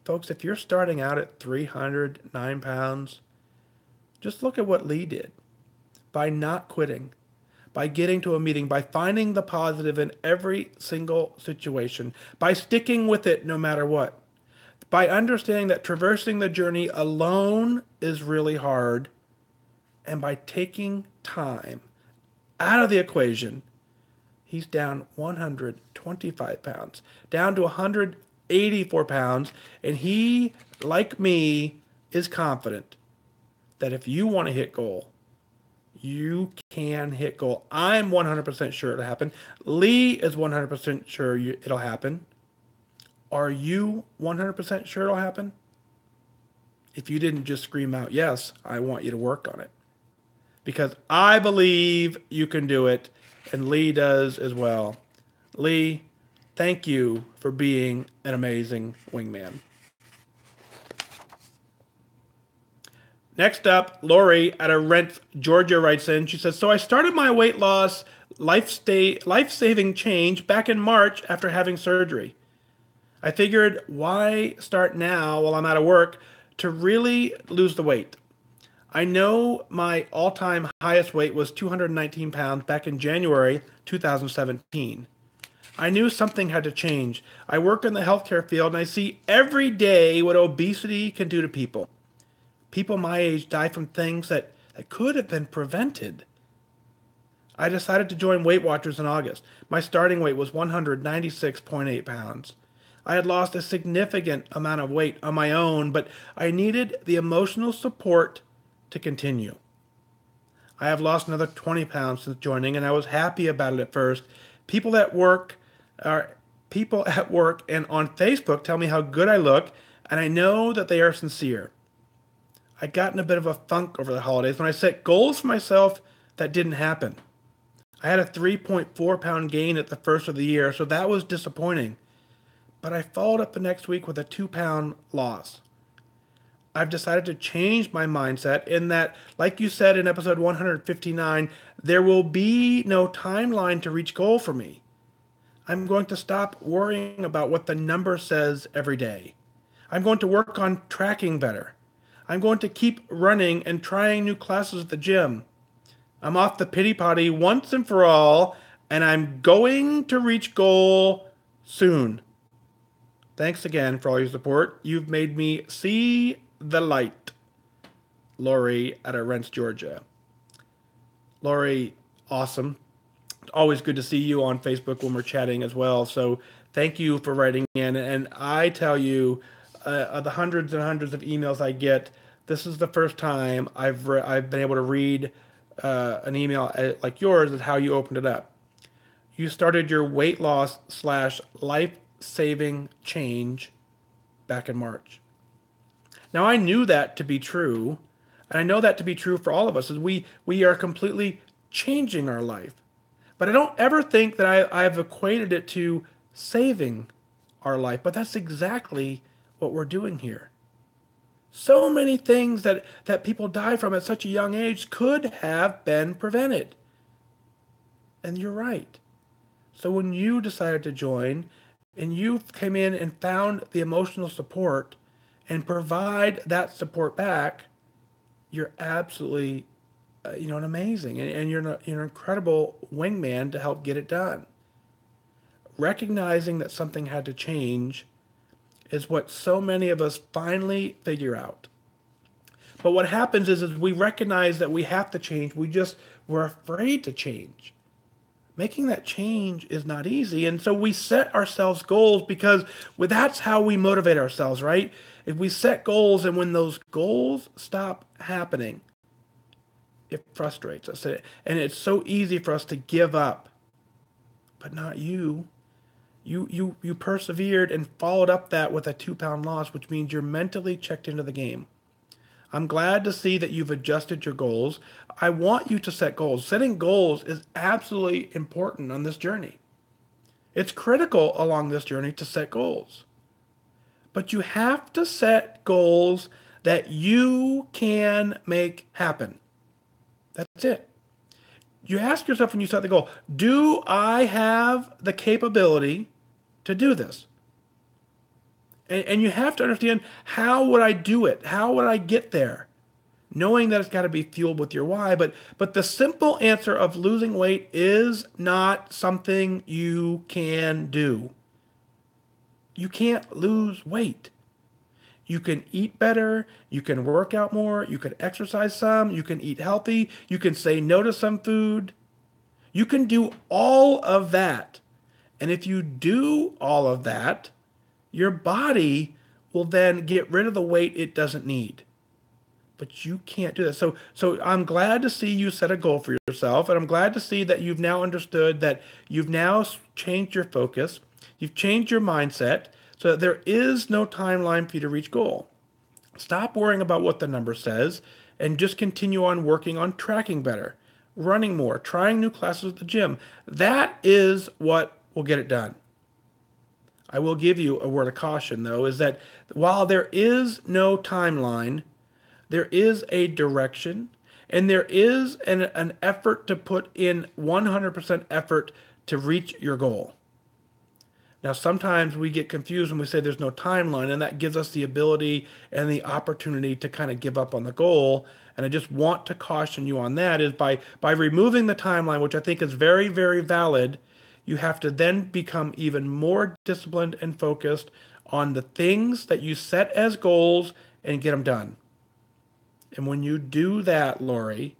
Folks, if you're starting out at 309 pounds, just look at what Lee did. By not quitting, by getting to a meeting, by finding the positive in every single situation, by sticking with it no matter what, by understanding that traversing the journey alone is really hard, and by taking time out of the equation, he's down 125 pounds, down to 84 pounds. And he, like me, is confident that if you want to hit goal, you can hit goal. I'm 100% sure it'll happen. Lee is 100% sure it'll happen. Are you 100% sure it'll happen? If you didn't just scream out, yes, I want you to work on it. Because I believe you can do it, and Lee does as well. Lee, thank you for being an amazing wingman. Next up, Lori out of Rent, Georgia writes in. She says, so I started my weight loss life-saving change back in March after having surgery. I figured, why start now while I'm out of work to really lose the weight? I know my all-time highest weight was 219 pounds back in January 2017. I knew something had to change. I work in the healthcare field and I see every day what obesity can do to people. People my age die from things that could have been prevented. I decided to join Weight Watchers in August. My starting weight was 196.8 pounds. I had lost a significant amount of weight on my own, but I needed the emotional support to continue. I have lost another 20 pounds since joining, and I was happy about it at first. People at work and on Facebook tell me how good I look, and I know that they are sincere. I got in a bit of a funk over the holidays when I set goals for myself that didn't happen. I had a 3.4 pound gain at the first of the year, so that was disappointing. But I followed up the next week with a 2 pound loss. I've decided to change my mindset in that, like you said in episode 159, there will be no timeline to reach goal for me. I'm going to stop worrying about what the number says every day. I'm going to work on tracking better. I'm going to keep running and trying new classes at the gym. I'm off the pity potty once and for all, and I'm going to reach goal soon. Thanks again for all your support. You've made me see the light. Lori out of Rents, Georgia. Lori, awesome. Always good to see you on Facebook when we're chatting as well. So thank you for writing in. And I tell you, the hundreds and hundreds of emails I get, this is the first time I've been able to read an email like yours and how you opened it up. You started your weight loss / life-saving change back in March. Now, I knew that to be true, and I know that to be true for all of us, as we are completely changing our life. But I don't ever think that I've equated it to saving our life, but that's exactly what we're doing here. So many things that people die from at such a young age could have been prevented. And you're right. So when you decided to join and you came in and found the emotional support and provide that support back, you're absolutely, an amazing, and you're an incredible wingman to help get it done. Recognizing that something had to change is what so many of us finally figure out. But what happens is we recognize that we have to change. We're afraid to change. Making that change is not easy. And so we set ourselves goals because that's how we motivate ourselves, right? If we set goals and when those goals stop happening, it frustrates us. And it's so easy for us to give up. But not you. You persevered and followed up that with a 2 pound loss, which means you're mentally checked into the game. I'm glad to see that you've adjusted your goals. I want you to set goals. Setting goals is absolutely important on this journey. It's critical along this journey to set goals. But you have to set goals that you can make happen. That's it. You ask yourself when you set the goal, do I have the capability to do this? And you have to understand, how would I do it? How would I get there? Knowing that it's got to be fueled with your why. But the simple answer of losing weight is not something you can do. You can't lose weight. You can eat better. You can work out more. You can exercise some. You can eat healthy. You can say no to some food. You can do all of that. And if you do all of that, your body will then get rid of the weight it doesn't need. But you can't do that. So I'm glad to see you set a goal for yourself, and I'm glad to see that you've now understood that you've now changed your focus, you've changed your mindset, so that there is no timeline for you to reach goal. Stop worrying about what the number says, and just continue on working on tracking better, running more, trying new classes at the gym. That is what will get it done. I will give you a word of caution, though, is that while there is no timeline, there is a direction, and there is an effort to put in 100% effort to reach your goal. Now, sometimes we get confused when we say there's no timeline, and that gives us the ability and the opportunity to kind of give up on the goal. And I just want to caution you on that is by removing the timeline, which I think is very, very valid, you have to then become even more disciplined and focused on the things that you set as goals and get them done. And when you do that, Lori,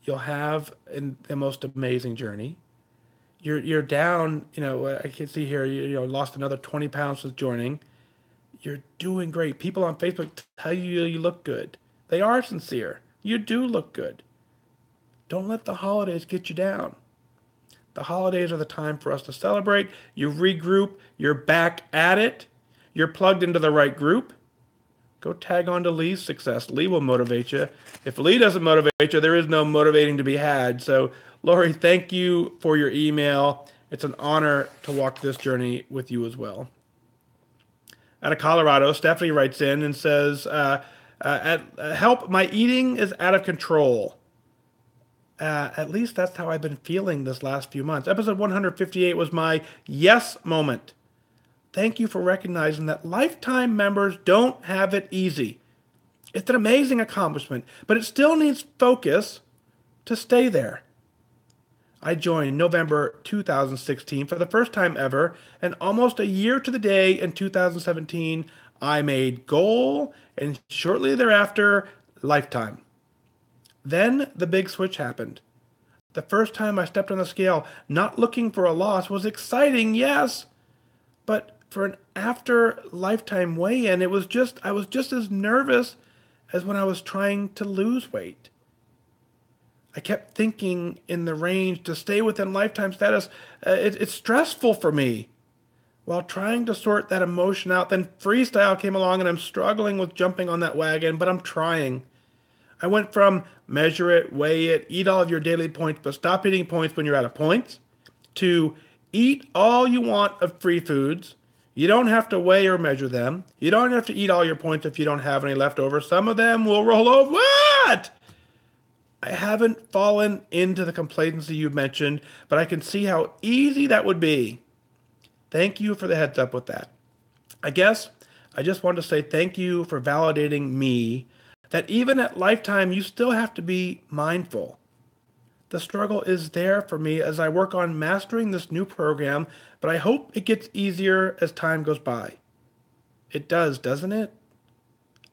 you'll have the most amazing journey. You're down, I can see here, you lost another 20 pounds since joining. You're doing great. People on Facebook tell you you look good. They are sincere. You do look good. Don't let the holidays get you down. The holidays are the time for us to celebrate. You regroup. You're back at it. You're plugged into the right group. Go tag on to Lee's success. Lee will motivate you. If Lee doesn't motivate you, there is no motivating to be had. So, Lori, thank you for your email. It's an honor to walk this journey with you as well. Out of Colorado, Stephanie writes in and says, help, my eating is out of control. At least that's how I've been feeling this last few months. Episode 158 was my yes moment. Thank you for recognizing that lifetime members don't have it easy. It's an amazing accomplishment, but it still needs focus to stay there. I joined November 2016 for the first time ever, and almost a year to the day in 2017, I made goal, and shortly thereafter, lifetime. Then the big switch happened. The first time I stepped on the scale, not looking for a loss, was exciting, yes, but for an after lifetime weigh-in, I was just as nervous as when I was trying to lose weight. I kept thinking in the range to stay within lifetime status. It's stressful for me. While trying to sort that emotion out, then freestyle came along and I'm struggling with jumping on that wagon, but I'm trying. I went from measure it, weigh it, eat all of your daily points, but stop eating points when you're out of points, to eat all you want of free foods. You don't have to weigh or measure them. You don't have to eat all your points if you don't have any left over. Some of them will roll over. What? I haven't fallen into the complacency you mentioned, but I can see how easy that would be. Thank you for the heads up with that. I guess I just want to say thank you for validating me that even at lifetime, you still have to be mindful. The struggle is there for me as I work on mastering this new program, but I hope it gets easier as time goes by. It does, doesn't it?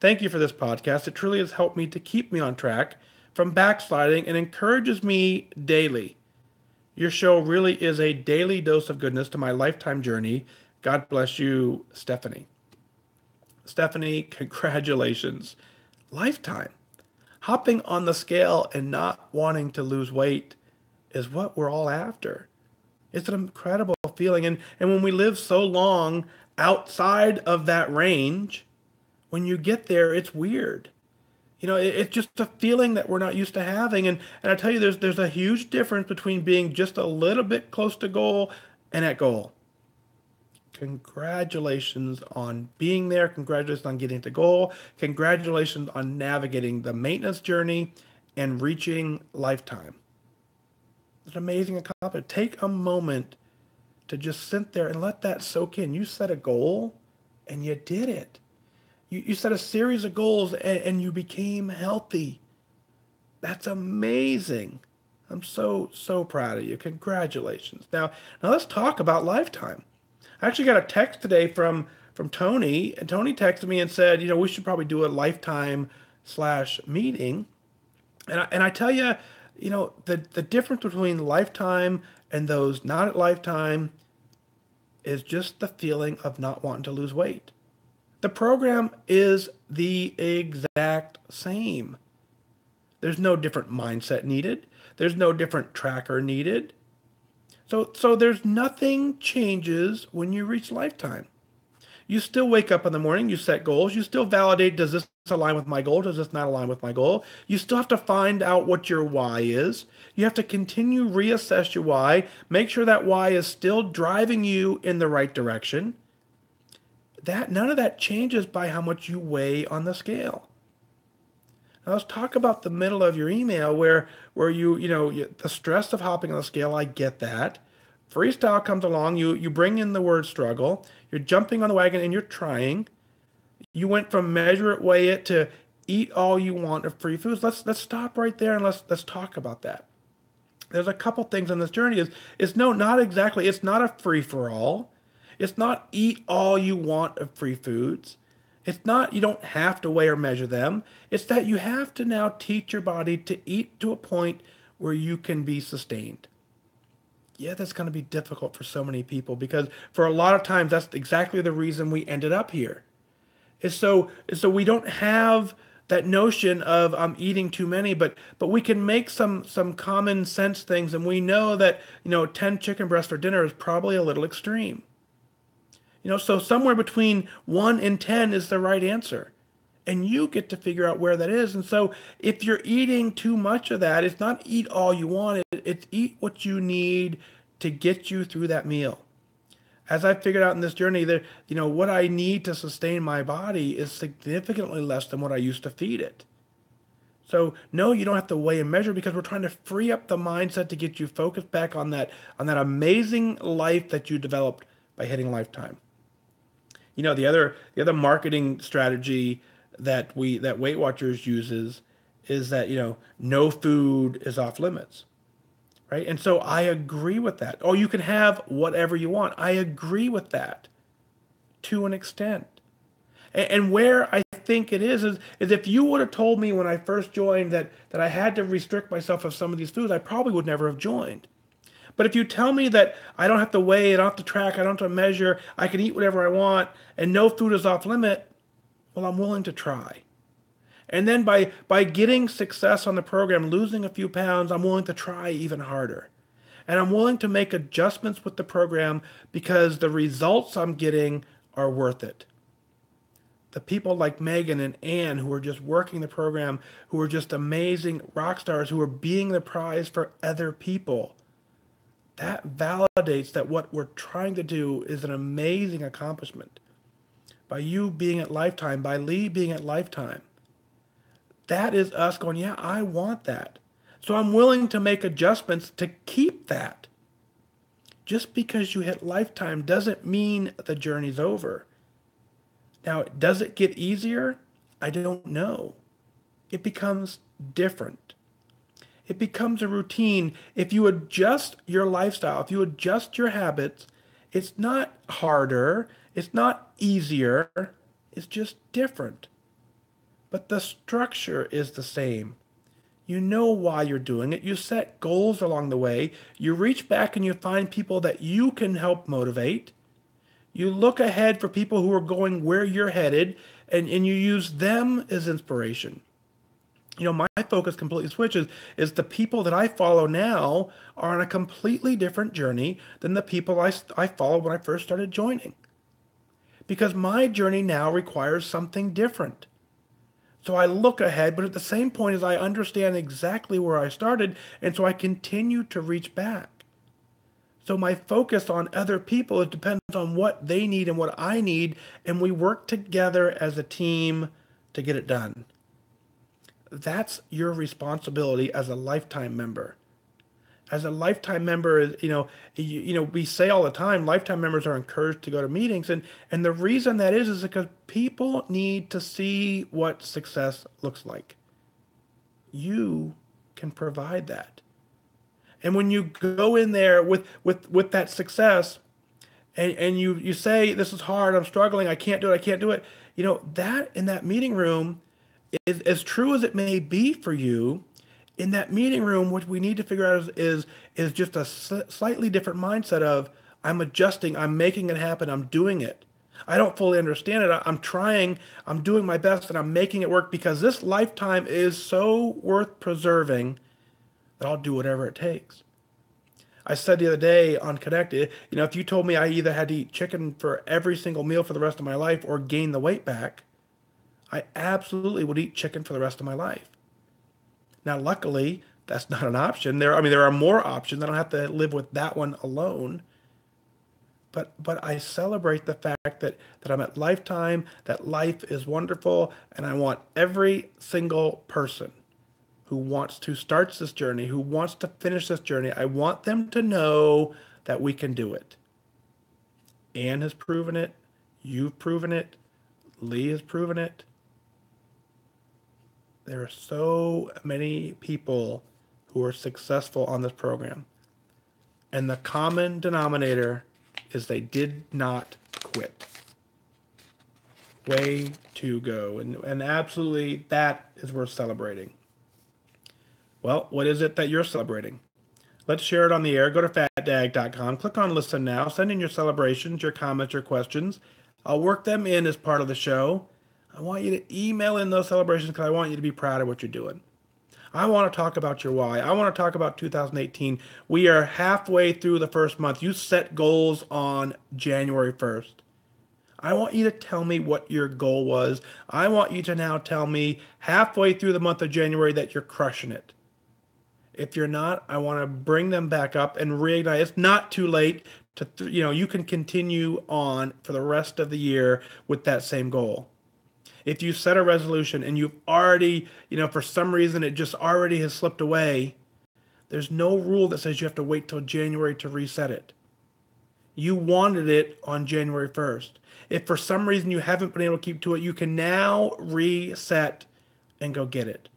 Thank you for this podcast. It truly has helped me to keep me on track from backsliding and encourages me daily. Your show really is a daily dose of goodness to my lifetime journey. God bless you, Stephanie. Stephanie, congratulations. Lifetime. Hopping on the scale and not wanting to lose weight is what we're all after. It's an incredible feeling. And when we live so long outside of that range, when you get there, it's weird. It's just a feeling that we're not used to having. And I tell you, there's a huge difference between being just a little bit close to goal and at goal. Congratulations on being there. Congratulations on getting to goal. Congratulations on navigating the maintenance journey and reaching lifetime. It's an amazing accomplishment. Take a moment to just sit there and let that soak in. You set a goal and you did it. You set a series of goals and you became healthy. That's amazing. I'm so, so proud of you. Congratulations. Now let's talk about lifetime. I actually got a text today from Tony, and Tony texted me and said, we should probably do a lifetime/meeting. And I tell you, the difference between lifetime and those not at lifetime is just the feeling of not wanting to lose weight. The program is the exact same. There's no different mindset needed. There's no different tracker needed. So there's nothing changes when you reach lifetime. You still wake up in the morning, you set goals, you still validate, does this align with my goal? Does this not align with my goal? You still have to find out what your why is. You have to continue reassess your why, make sure that why is still driving you in the right direction. That none of that changes by how much you weigh on the scale. Now let's talk about the middle of your email where the stress of hopping on the scale, I get that. Freestyle comes along, you bring in the word struggle, you're jumping on the wagon and you're trying. You went from measure it, weigh it to eat all you want of free foods. Let's stop right there and let's talk about that. There's a couple things on this journey is no, not exactly. It's not a free for all. It's not eat all you want of free foods. It's not you don't have to weigh or measure them. It's that you have to now teach your body to eat to a point where you can be sustained. Yeah, that's going to be difficult for so many people because for a lot of times that's exactly the reason we ended up here. Is so we don't have that notion of I'm eating too many, but we can make some common sense things, and we know that 10 chicken breasts for dinner is probably a little extreme. So somewhere between 1 and 10 is the right answer. And you get to figure out where that is. And so if you're eating too much of that, it's not eat all you want, it's eat what you need to get you through that meal. As I figured out in this journey that, what I need to sustain my body is significantly less than what I used to feed it. So no, you don't have to weigh and measure because we're trying to free up the mindset to get you focused back on that amazing life that you developed by hitting lifetime. The other marketing strategy that Weight Watchers uses is that no food is off limits, right? And so I agree with that. Oh, you can have whatever you want. I agree with that to an extent. And where I think it is if you would have told me when I first joined that I had to restrict myself of some of these foods, I probably would never have joined. But if you tell me that I don't have to weigh, I don't have to track, I don't have to measure, I can eat whatever I want, and no food is off limit, well, I'm willing to try. And then by getting success on the program, losing a few pounds, I'm willing to try even harder. And I'm willing to make adjustments with the program because the results I'm getting are worth it. The people like Megan and Ann who are just working the program, who are just amazing rock stars, who are being the prize for other people, that validates that what we're trying to do is an amazing accomplishment. By you being at Lifetime, by Lee being at Lifetime, that is us going, yeah, I want that. So I'm willing to make adjustments to keep that. Just because you hit Lifetime doesn't mean the journey's over. Now, does it get easier? I don't know. It becomes different. It becomes a routine. If you adjust your lifestyle, if you adjust your habits, it's not harder, it's not easier, it's just different. But the structure is the same. You know why you're doing it. You set goals along the way. You reach back and you find people that you can help motivate. You look ahead for people who are going where you're headed, and you use them as inspiration. My focus completely switches is the people that I follow now are on a completely different journey than the people I followed when I first started joining. Because my journey now requires something different. So I look ahead, but at the same point as I understand exactly where I started, and so I continue to reach back. So my focus on other people, it depends on what they need and what I need, and we work together as a team to get it done. That's your responsibility as a Lifetime member. As a Lifetime member, we say all the time, Lifetime members are encouraged to go to meetings, and the reason that is because people need to see what success looks like. You can provide that. And when you go in there with that success, and you say, this is hard, I'm struggling, I can't do it, that in that meeting room is as true as it may be for you. In that meeting room, what we need to figure out is just a slightly different mindset of, I'm adjusting. I'm making it happen. I'm doing it. I don't fully understand it. I'm trying. I'm doing my best, and I'm making it work because this lifetime is so worth preserving that I'll do whatever it takes. I said the other day on Connected, if you told me I either had to eat chicken for every single meal for the rest of my life or gain the weight back, I absolutely would eat chicken for the rest of my life. Now, luckily, that's not an option. There are more options. I don't have to live with that one alone. But I celebrate the fact that I'm at lifetime, that life is wonderful, and I want every single person who wants to start this journey, who wants to finish this journey, I want them to know that we can do it. Anne has proven it. You've proven it. Lee has proven it. There are so many people who are successful on this program. And the common denominator is they did not quit. Way to go. And absolutely, that is worth celebrating. Well, what is it that you're celebrating? Let's share it on the air. Go to fatdag.com, click on listen now, send in your celebrations, your comments, your questions. I'll work them in as part of the show. I want you to email in those celebrations because I want you to be proud of what you're doing. I want to talk about your why. I want to talk about 2018. We are halfway through the first month. You set goals on January 1st. I want you to tell me what your goal was. I want you to now tell me halfway through the month of January that you're crushing it. If you're not, I want to bring them back up and reignite. It's not too late to, you can continue on for the rest of the year with that same goal. If you set a resolution and you've already, for some reason it just already has slipped away, there's no rule that says you have to wait till January to reset it. You wanted it on January 1st. If for some reason you haven't been able to keep to it, you can now reset and go get it.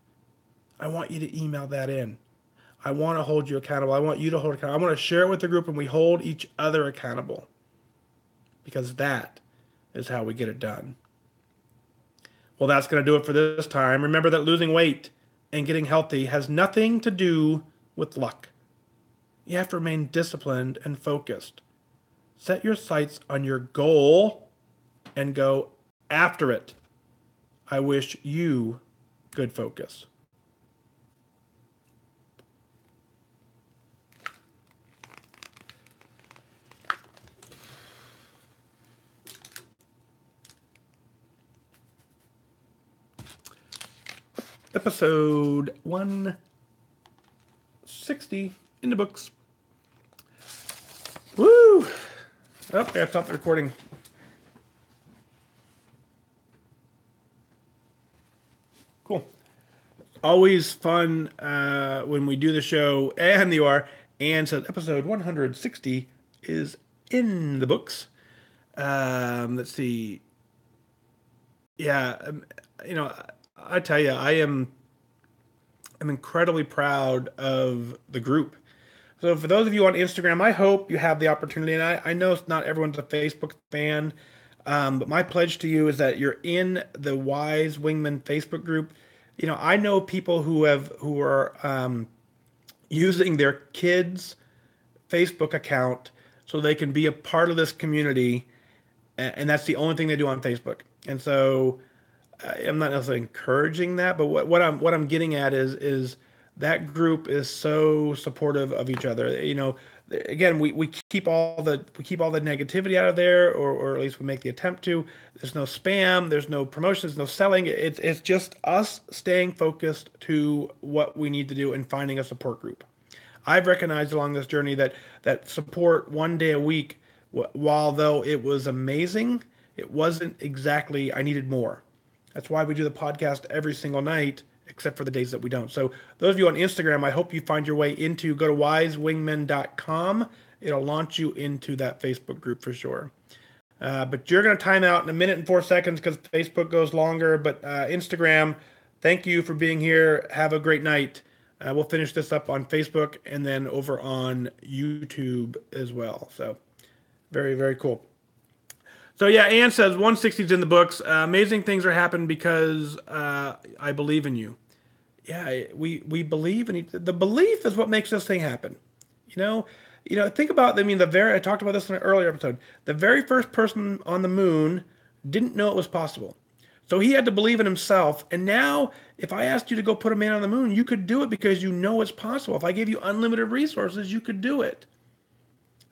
I want you to email that in. I want to hold you accountable. I want you to hold accountable. I want to share it with the group and we hold each other accountable because that is how we get it done. Well, that's going to do it for this time. Remember that losing weight and getting healthy has nothing to do with luck. You have to remain disciplined and focused. Set your sights on your goal and go after it. I wish you good focus. Episode 160 in the books. Woo! Oh, I gotta stop the recording. Cool. Always fun when we do the show, and you are. And so episode 160 is in the books. Let's see. Yeah, I tell you, I'm incredibly proud of the group. So for those of you on Instagram, I hope you have the opportunity, and I know not everyone's a Facebook fan, but my pledge to you is that you're in the Wise Wingman Facebook group. I know people who are using their kids' Facebook account so they can be a part of this community, and that's the only thing they do on Facebook. And so I'm not necessarily encouraging that, but what I'm getting at is that group is so supportive of each other. Again, we keep all the negativity out of there, or at least we make the attempt to. There's no spam, there's no promotions, no selling. It's just us staying focused to what we need to do and finding a support group. I've recognized along this journey that support one day a week, while though it was amazing, it wasn't exactly, I needed more. That's why we do the podcast every single night, except for the days that we don't. So those of you on Instagram, I hope you find your way go to wisewingmen.com. It'll launch you into that Facebook group for sure. But you're going to time out in 1 minute and 4 seconds because Facebook goes longer. But Instagram, thank you for being here. Have a great night. We'll finish this up on Facebook and then over on YouTube as well. So very, very cool. So yeah, Ann says 160 is in the books. Amazing things are happening because I believe in you. Yeah, we believe in the belief is what makes this thing happen. think about, I talked about this in an earlier episode. The very first person on the moon didn't know it was possible. So he had to believe in himself. And now, if I asked you to go put a man on the moon, you could do it because you know it's possible. If I gave you unlimited resources, you could do it.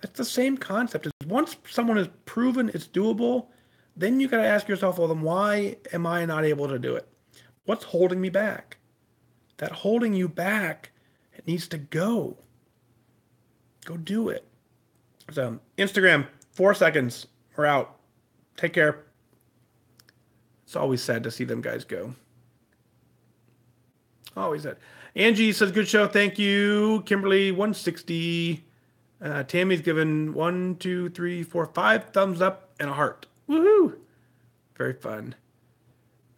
That's the same concept. Once someone has proven it's doable, then you got to ask yourself, well, then why am I not able to do it? What's holding me back? That holding you back, it needs to go. Go do it. So, Instagram, 4 seconds. We're out. Take care. It's always sad to see them guys go. Always sad. Angie says, good show. Thank you. Kimberly, 160. Tammy's given 1, 2, 3, 4, 5 thumbs up and a heart. Woohoo! Very fun.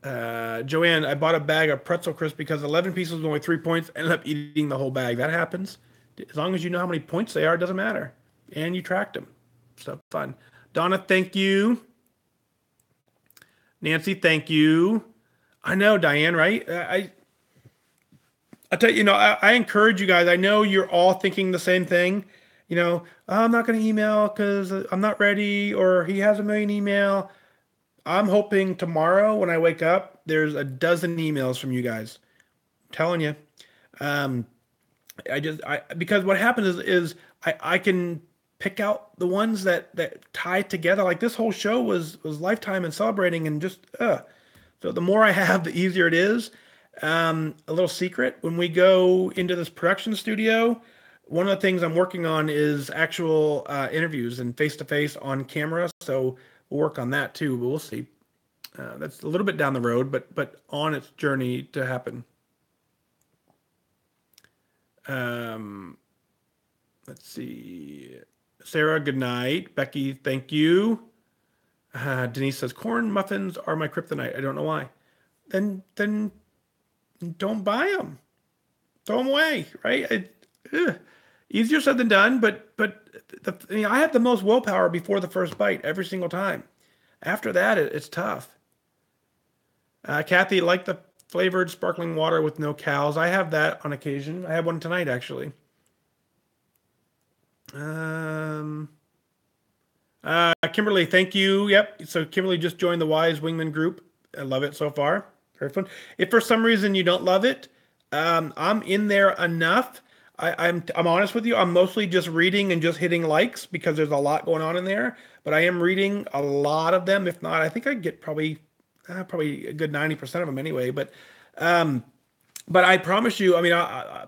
Joanne, I bought a bag of pretzel crisps because 11 pieces was only 3 points. Ended up eating the whole bag. That happens. As long as you know how many points they are, it doesn't matter. And you tracked them. So fun. Donna, thank you. Nancy, thank you. I know, Diane, right? I tell you, I encourage you guys. I know you're all thinking the same thing. Oh, I'm not going to email because I'm not ready, or he has a million email. I'm hoping tomorrow when I wake up, there's a dozen emails from you guys. I'm telling you. Because what happens is I can pick out the ones that tie together. Like this whole show was Lifetime and celebrating, and just so the more I have, the easier it is. A little secret: when we go into this production studio, one of the things I'm working on is actual interviews and face-to-face on camera. So we'll work on that too, but we'll see. That's a little bit down the road, but on its journey to happen. Let's see. Sarah, good night. Becky, thank you. Denise says, corn muffins are my kryptonite. I don't know why. Then don't buy them. Throw them away, right? Easier said than done, but I have the most willpower before the first bite every single time. After that, it's tough. Kathy, like the flavored sparkling water with no cows. I have that on occasion. I have one tonight, actually. Kimberly, thank you. Yep. So Kimberly just joined the Wise Wingman group. I love it so far. Very fun. If for some reason you don't love it, I'm in there enough. I'm honest with you. I'm mostly just reading and just hitting likes because there's a lot going on in there. But I am reading a lot of them. If not, I think I get probably a good 90% of them anyway. But I promise you,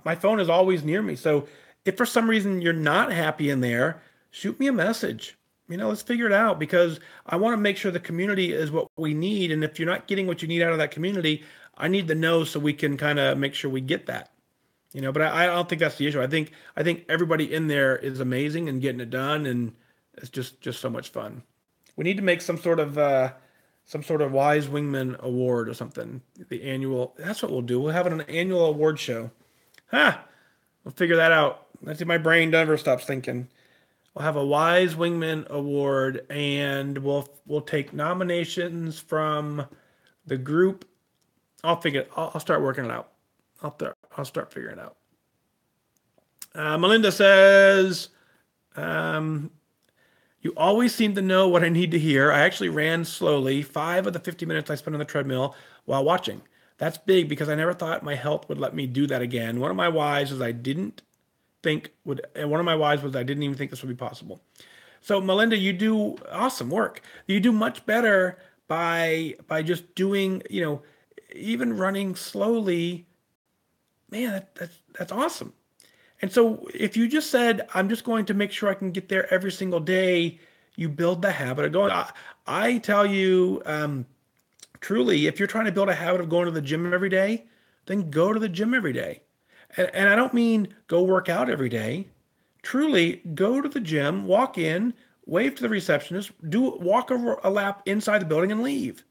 my phone is always near me. So if for some reason you're not happy in there, shoot me a message. Let's figure it out, because I want to make sure the community is what we need. And if you're not getting what you need out of that community, I need to know so we can kind of make sure we get that. But I don't think that's the issue. I think everybody in there is amazing and getting it done, and it's just so much fun. We need to make some sort of Wise Wingman award or something. The annual. That's what we'll do. We'll have an annual award show. We'll figure that out. Let's see. My brain never stops thinking. We'll have a Wise Wingman award, and we'll take nominations from the group. I'll start working it out. I'll start figuring it out. Melinda says, you always seem to know what I need to hear. I actually ran slowly 5 of the 50 minutes I spent on the treadmill while watching. That's big because I never thought my health would let me do that again. One of my whys is I didn't even think this would be possible. So Melinda, you do awesome work. You do much better by just doing, even running slowly. Man, that's awesome. And so if you just said, I'm just going to make sure I can get there every single day, you build the habit of going. I tell you, truly, if you're trying to build a habit of going to the gym every day, then go to the gym every day. And I don't mean go work out every day. Truly, go to the gym, walk in, wave to the receptionist, walk over a lap inside the building and leave.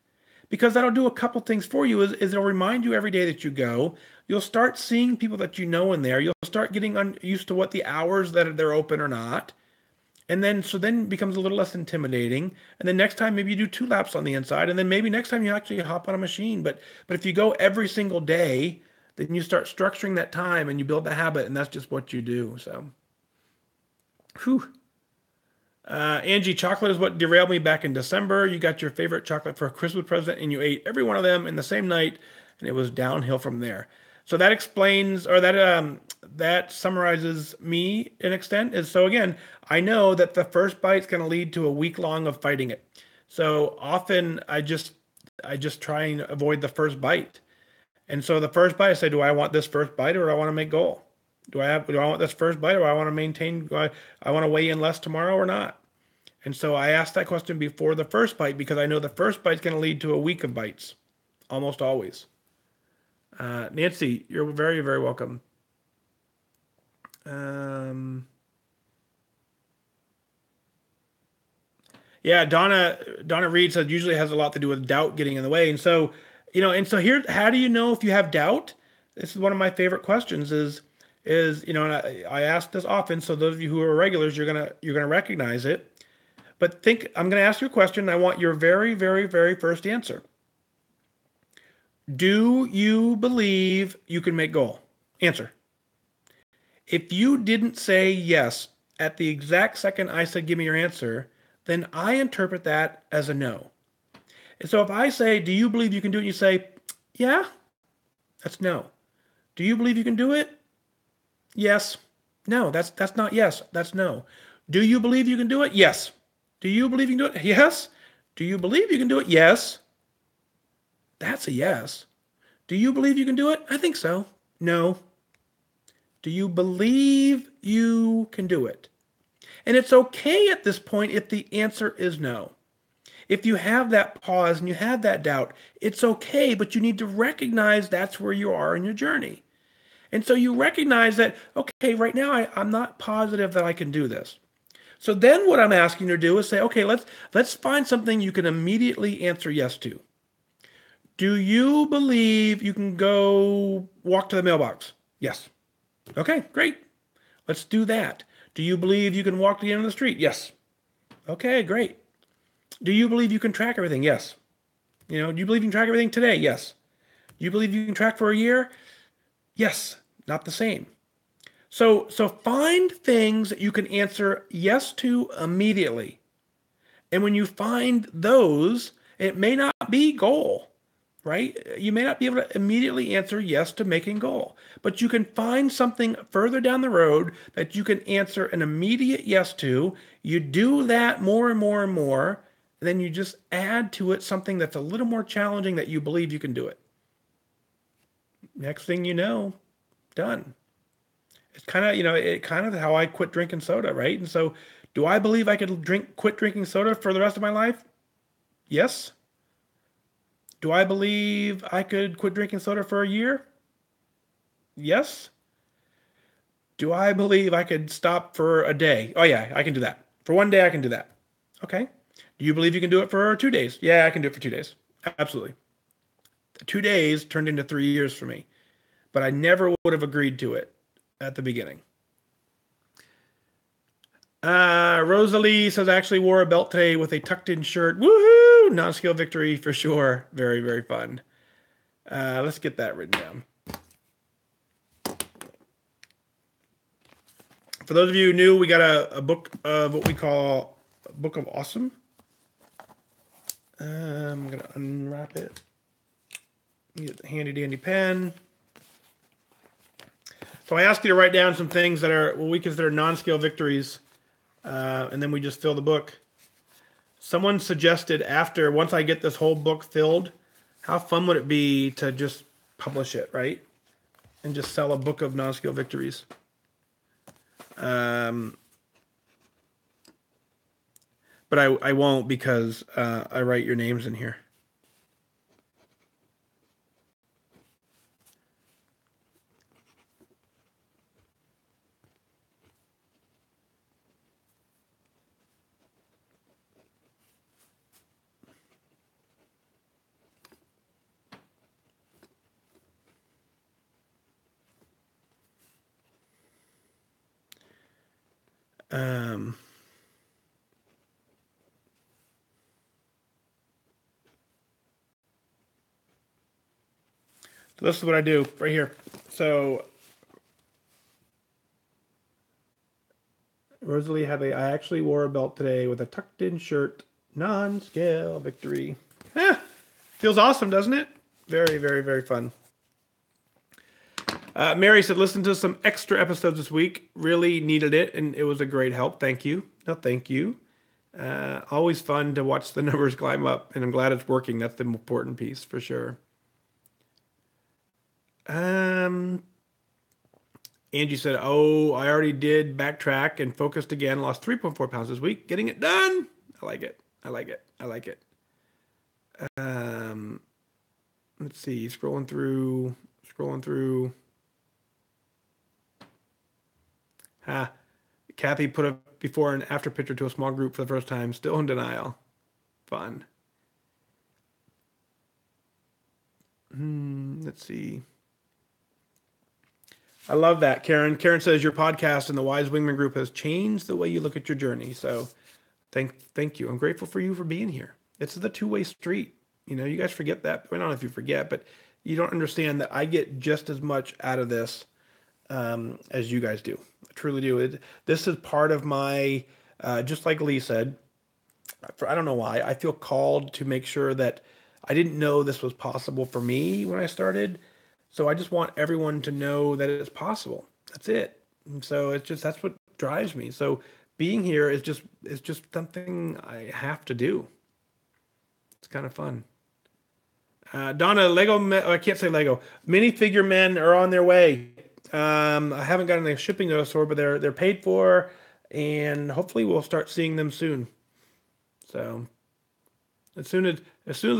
Because that'll do a couple things for you. Is it'll remind you every day that you go. You'll start seeing people that you know in there. You'll start getting used to what the hours that they're open or not. And then it becomes a little less intimidating. And then next time, maybe you do 2 laps on the inside. And then maybe next time you actually hop on a machine. But if you go every single day, then you start structuring that time and you build the habit, and that's just what you do. So Whew. Angie, chocolate is what derailed me back in December. You got your favorite chocolate for a Christmas present and you ate every one of them in the same night, and it was downhill from there. So that explains, or that summarizes me in extent. Is so again, I know that the first bite's going to lead to a week long of fighting it. So often I just try and avoid the first bite. And so the first bite, I say, do I want this first bite or do I want to make goal? Do I want this first bite or do I want to maintain? I want to weigh in less tomorrow or not? And so I asked that question before the first bite because I know the first bite is going to lead to a week of bites, almost always. Nancy, you're very, very welcome. Um, yeah, Donna Reed said usually has a lot to do with doubt getting in the way, and so here, how do you know if you have doubt? This is one of my favorite questions. And I ask this often, so those of you who are regulars, you're gonna recognize it. But think, I'm gonna ask you a question. And I want your very, very, very first answer. Do you believe you can make goal? Answer. If you didn't say yes at the exact second I said, give me your answer, then I interpret that as a no. And so if I say, do you believe you can do it? And you say, yeah, that's no. Do you believe you can do it? Yes. No, that's not yes. That's no. Do you believe you can do it? Yes. Do you believe you can do it? Yes. Do you believe you can do it? Yes. That's a yes. Do you believe you can do it? I think so. No. Do you believe you can do it? And it's okay at this point if the answer is no. If you have that pause and you have that doubt, it's okay, but you need to recognize that's where you are in your journey. And so you recognize that, okay, right now I'm not positive that I can do this. So then what I'm asking you to do is say, okay, let's find something you can immediately answer yes to. Do you believe you can go walk to the mailbox? Yes. Okay, great. Let's do that. Do you believe you can walk to the end of the street? Yes. Okay, great. Do you believe you can track everything? Yes. Do you believe you can track everything today? Yes. Do you believe you can track for a year? Yes. Not the same. So find things that you can answer yes to immediately. And when you find those, it may not be goal, right? You may not be able to immediately answer yes to making goal, but you can find something further down the road that you can answer an immediate yes to. You do that more and more and more, and then you just add to it something that's a little more challenging that you believe you can do it. Next thing you know, done. It's kind of how I quit drinking soda, right? And so, do I believe I could quit drinking soda for the rest of my life? Yes. Do I believe I could quit drinking soda for a year? Yes. Do I believe I could stop for a day? Oh yeah, I can do that. For one day, I can do that. Okay. Do you believe you can do it for 2 days? Yeah, I can do it for 2 days. Absolutely. 2 days turned into 3 years for me, but I never would have agreed to it at the beginning. Rosalie says I actually wore a belt today with a tucked in shirt. Woohoo! Non-skill victory for sure. Very, very fun. Let's get that written down. For those of you who knew, we got a book of what we call a Book of Awesome. I'm going to unwrap it. Get the handy dandy pen. So I asked you to write down some things that are what we consider non-scale victories, and then we just fill the book. Someone suggested once I get this whole book filled, how fun would it be to just publish it, right? And just sell a book of non-scale victories. But I won't because I write your names in here. So this is what I do right here. So Rosalie Hadley, I actually wore a belt today with a tucked in shirt. Non-scale victory. Feels awesome, doesn't it? Very, very, very fun. Mary said, listen to some extra episodes this week. Really needed it, and it was a great help. Thank you. No, thank you. Always fun to watch the numbers climb up, and I'm glad it's working. That's the important piece for sure. Angie said, oh, I already did backtrack and focused again. Lost 3.4 pounds this week. Getting it done. I like it. I like it. I like it. Let's see. Scrolling through. Kathy put a before and after picture to a small group for the first time. Still in denial. Fun. Let's see. I love that, Karen. Karen says your podcast and the Wise Wingman Group has changed the way you look at your journey. So thank you. I'm grateful for you for being here. It's the two-way street. You know, you guys forget that. I don't know if you forget, but you don't understand that I get just as much out of this as you guys do. I truly do. This is part of my, just like Lee said, I don't know why, I feel called to make sure that I didn't know this was possible for me when I started. So I just want everyone to know that it's possible. That's it. And so that's what drives me. So being here is just something I have to do. It's kind of fun. Donna, I can't say Lego. Minifigure men are on their way. I haven't gotten a shipping notice for, but they're paid for, and hopefully we'll start seeing them soon. So as soon as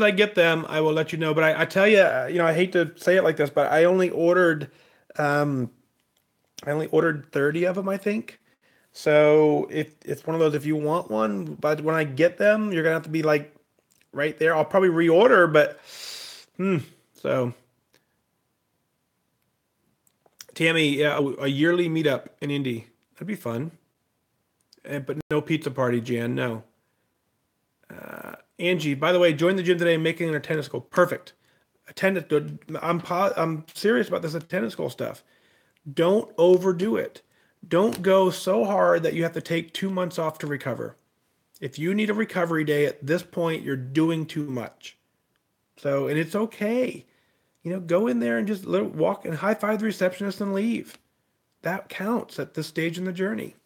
I get them, I will let you know. But I tell you, I hate to say it like this, but I only ordered 30 of them, I think. So if it's one of those, if you want one, but when I get them, you're gonna have to be like right there. I'll probably reorder, but so Tammy, a yearly meetup in Indy. That'd be fun. But no pizza party, Jan. No. Angie, by the way, join the gym today and making an attendance goal. Perfect. I'm serious about this attendance goal stuff. Don't overdo it. Don't go so hard that you have to take 2 months off to recover. If you need a recovery day at this point, you're doing too much. So, and it's okay. Go in there and just walk and high five the receptionist and leave. That counts at this stage in the journey.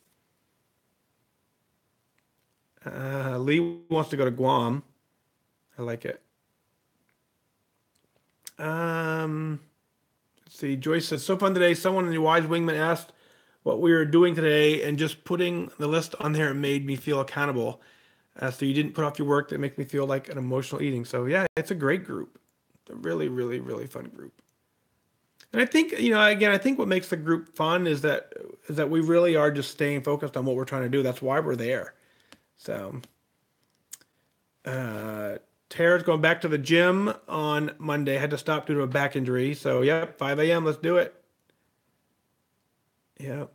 Lee wants to go to Guam. I like it. Let's see. Joyce says, so fun today. Someone in the Wise Wingman asked what we were doing today, and just putting the list on there made me feel accountable. So you didn't put off your work. That makes me feel like an emotional eating. So yeah, it's a great group. It's a really, really, really fun group. And I think, again, I think what makes the group fun is that we really are just staying focused on what we're trying to do. That's why we're there. So, Tara's going back to the gym on Monday. Had to stop due to a back injury. So, yep, 5 a.m. Let's do it. Yep.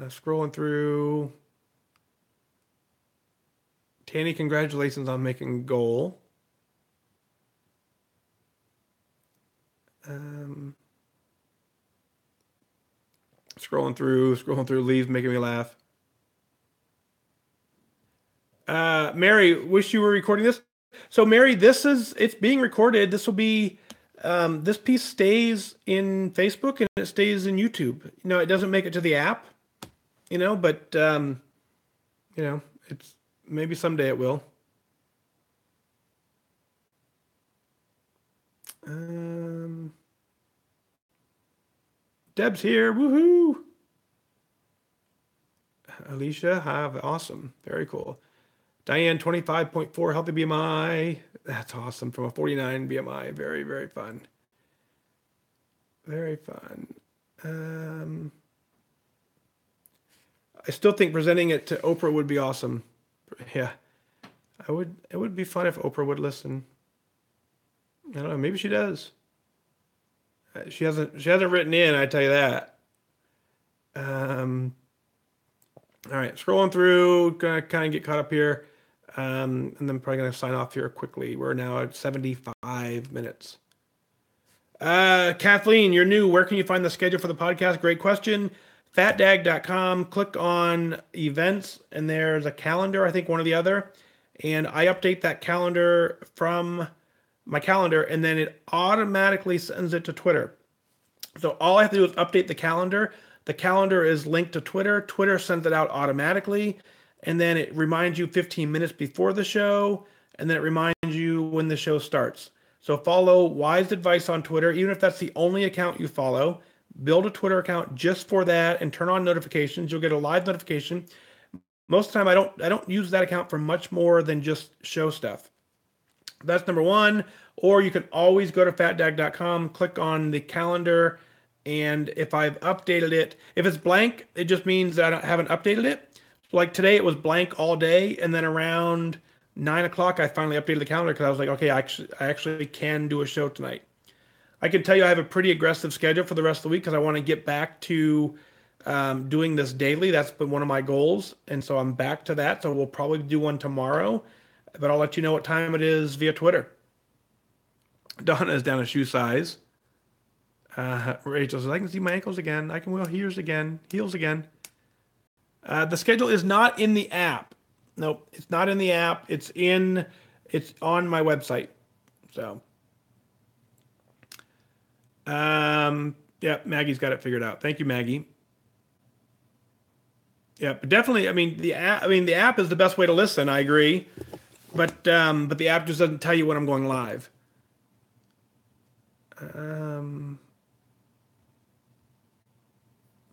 Scrolling through. Tanny, congratulations on making a goal. Scrolling through. Leaves making me laugh. Mary, wish you were recording this. So Mary, it's being recorded. This will be, this piece stays in Facebook and it stays in YouTube. It doesn't make it to the app, but, it's maybe someday it will. Deb's here. Woohoo. Alicia, awesome. Very cool. Diane, 25.4 healthy BMI. That's awesome. From a 49 BMI. Very, very fun. Very fun. I still think presenting it to Oprah would be awesome. Yeah. It would be fun if Oprah would listen. I don't know. Maybe she does. She hasn't written in, I tell you that. All right, scrolling through, gonna kind of get caught up here, and then probably gonna sign off here quickly. We're now at 75 minutes. Kathleen, you're new. Where can you find the schedule for the podcast? Great question. fatdag.com, click on events, and there's a calendar, I think one or the other. And I update that calendar from my calendar, and then it automatically sends it to Twitter. So all I have to do is update the calendar. The calendar is linked to Twitter. Twitter sends it out automatically. And then it reminds you 15 minutes before the show. And then it reminds you when the show starts. So follow Wise Advice on Twitter, even if that's the only account you follow. Build a Twitter account just for that and turn on notifications. You'll get a live notification. Most of the time, I don't use that account for much more than just show stuff. That's number one. Or you can always go to fatdag.com, click on the calendar, and if I've updated it, if it's blank, it just means that I haven't updated it. Like today, it was blank all day, and then around 9 o'clock, I finally updated the calendar because I was like, okay, I actually can do a show tonight. I can tell you I have a pretty aggressive schedule for the rest of the week because I want to get back to doing this daily. That's been one of my goals, and so I'm back to that. So we'll probably do one tomorrow, but I'll let you know what time it is via Twitter. Donna is down a shoe size. Rachel says, I can see my ankles again. I can wear heels again. The schedule is not in the app. Nope, it's not in the app. It's on my website. So, yeah, Maggie's got it figured out. Thank you, Maggie. Yeah, but definitely. I mean, the app is the best way to listen. I agree, but the app just doesn't tell you when I'm going live.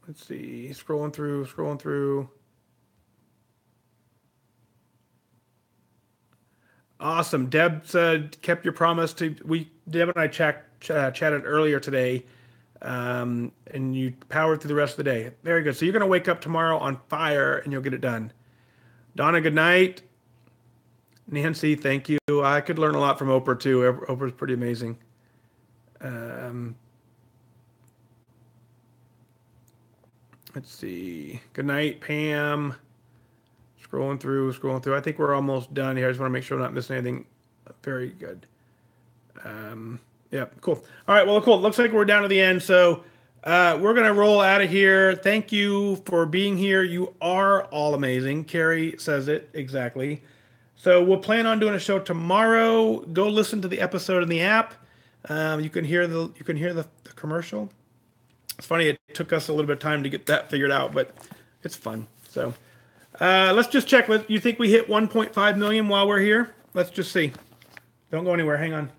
Let's see. Scrolling through. Awesome. Deb said, kept your promise to, Deb and I chatted earlier today, and you powered through the rest of the day. Very good. So you're going to wake up tomorrow on fire and you'll get it done. Donna, good night. Nancy, thank you. I could learn a lot from Oprah too. Oprah's pretty amazing. Let's see. Good night, Pam. Scrolling through. I think we're almost done here. I just want to make sure I'm not missing anything. Very good. Yeah, cool. All right, well, cool. Looks like we're down to the end. So we're going to roll out of here. Thank you for being here. You are all amazing. Carrie says it exactly. So we'll plan on doing a show tomorrow. Go listen to the episode in the app. You can hear the commercial. It's funny, it took us a little bit of time to get that figured out, but it's fun. So let's just check. You think we hit 1.5 million while we're here? Let's just see. Don't go anywhere. Hang on.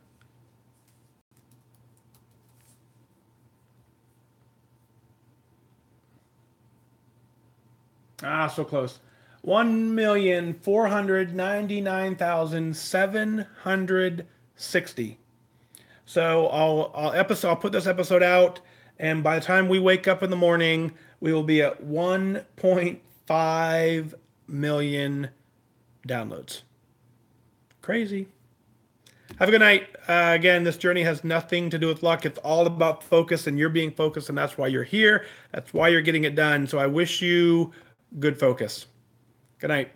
So close. 1,499,760. So I'll put this episode out, and by the time we wake up in the morning, we will be at 1.5 million downloads. Crazy. Have a good night. Again, this journey has nothing to do with luck. It's all about focus, and you're being focused, and that's why you're here. That's why you're getting it done. So I wish you good focus. Good night.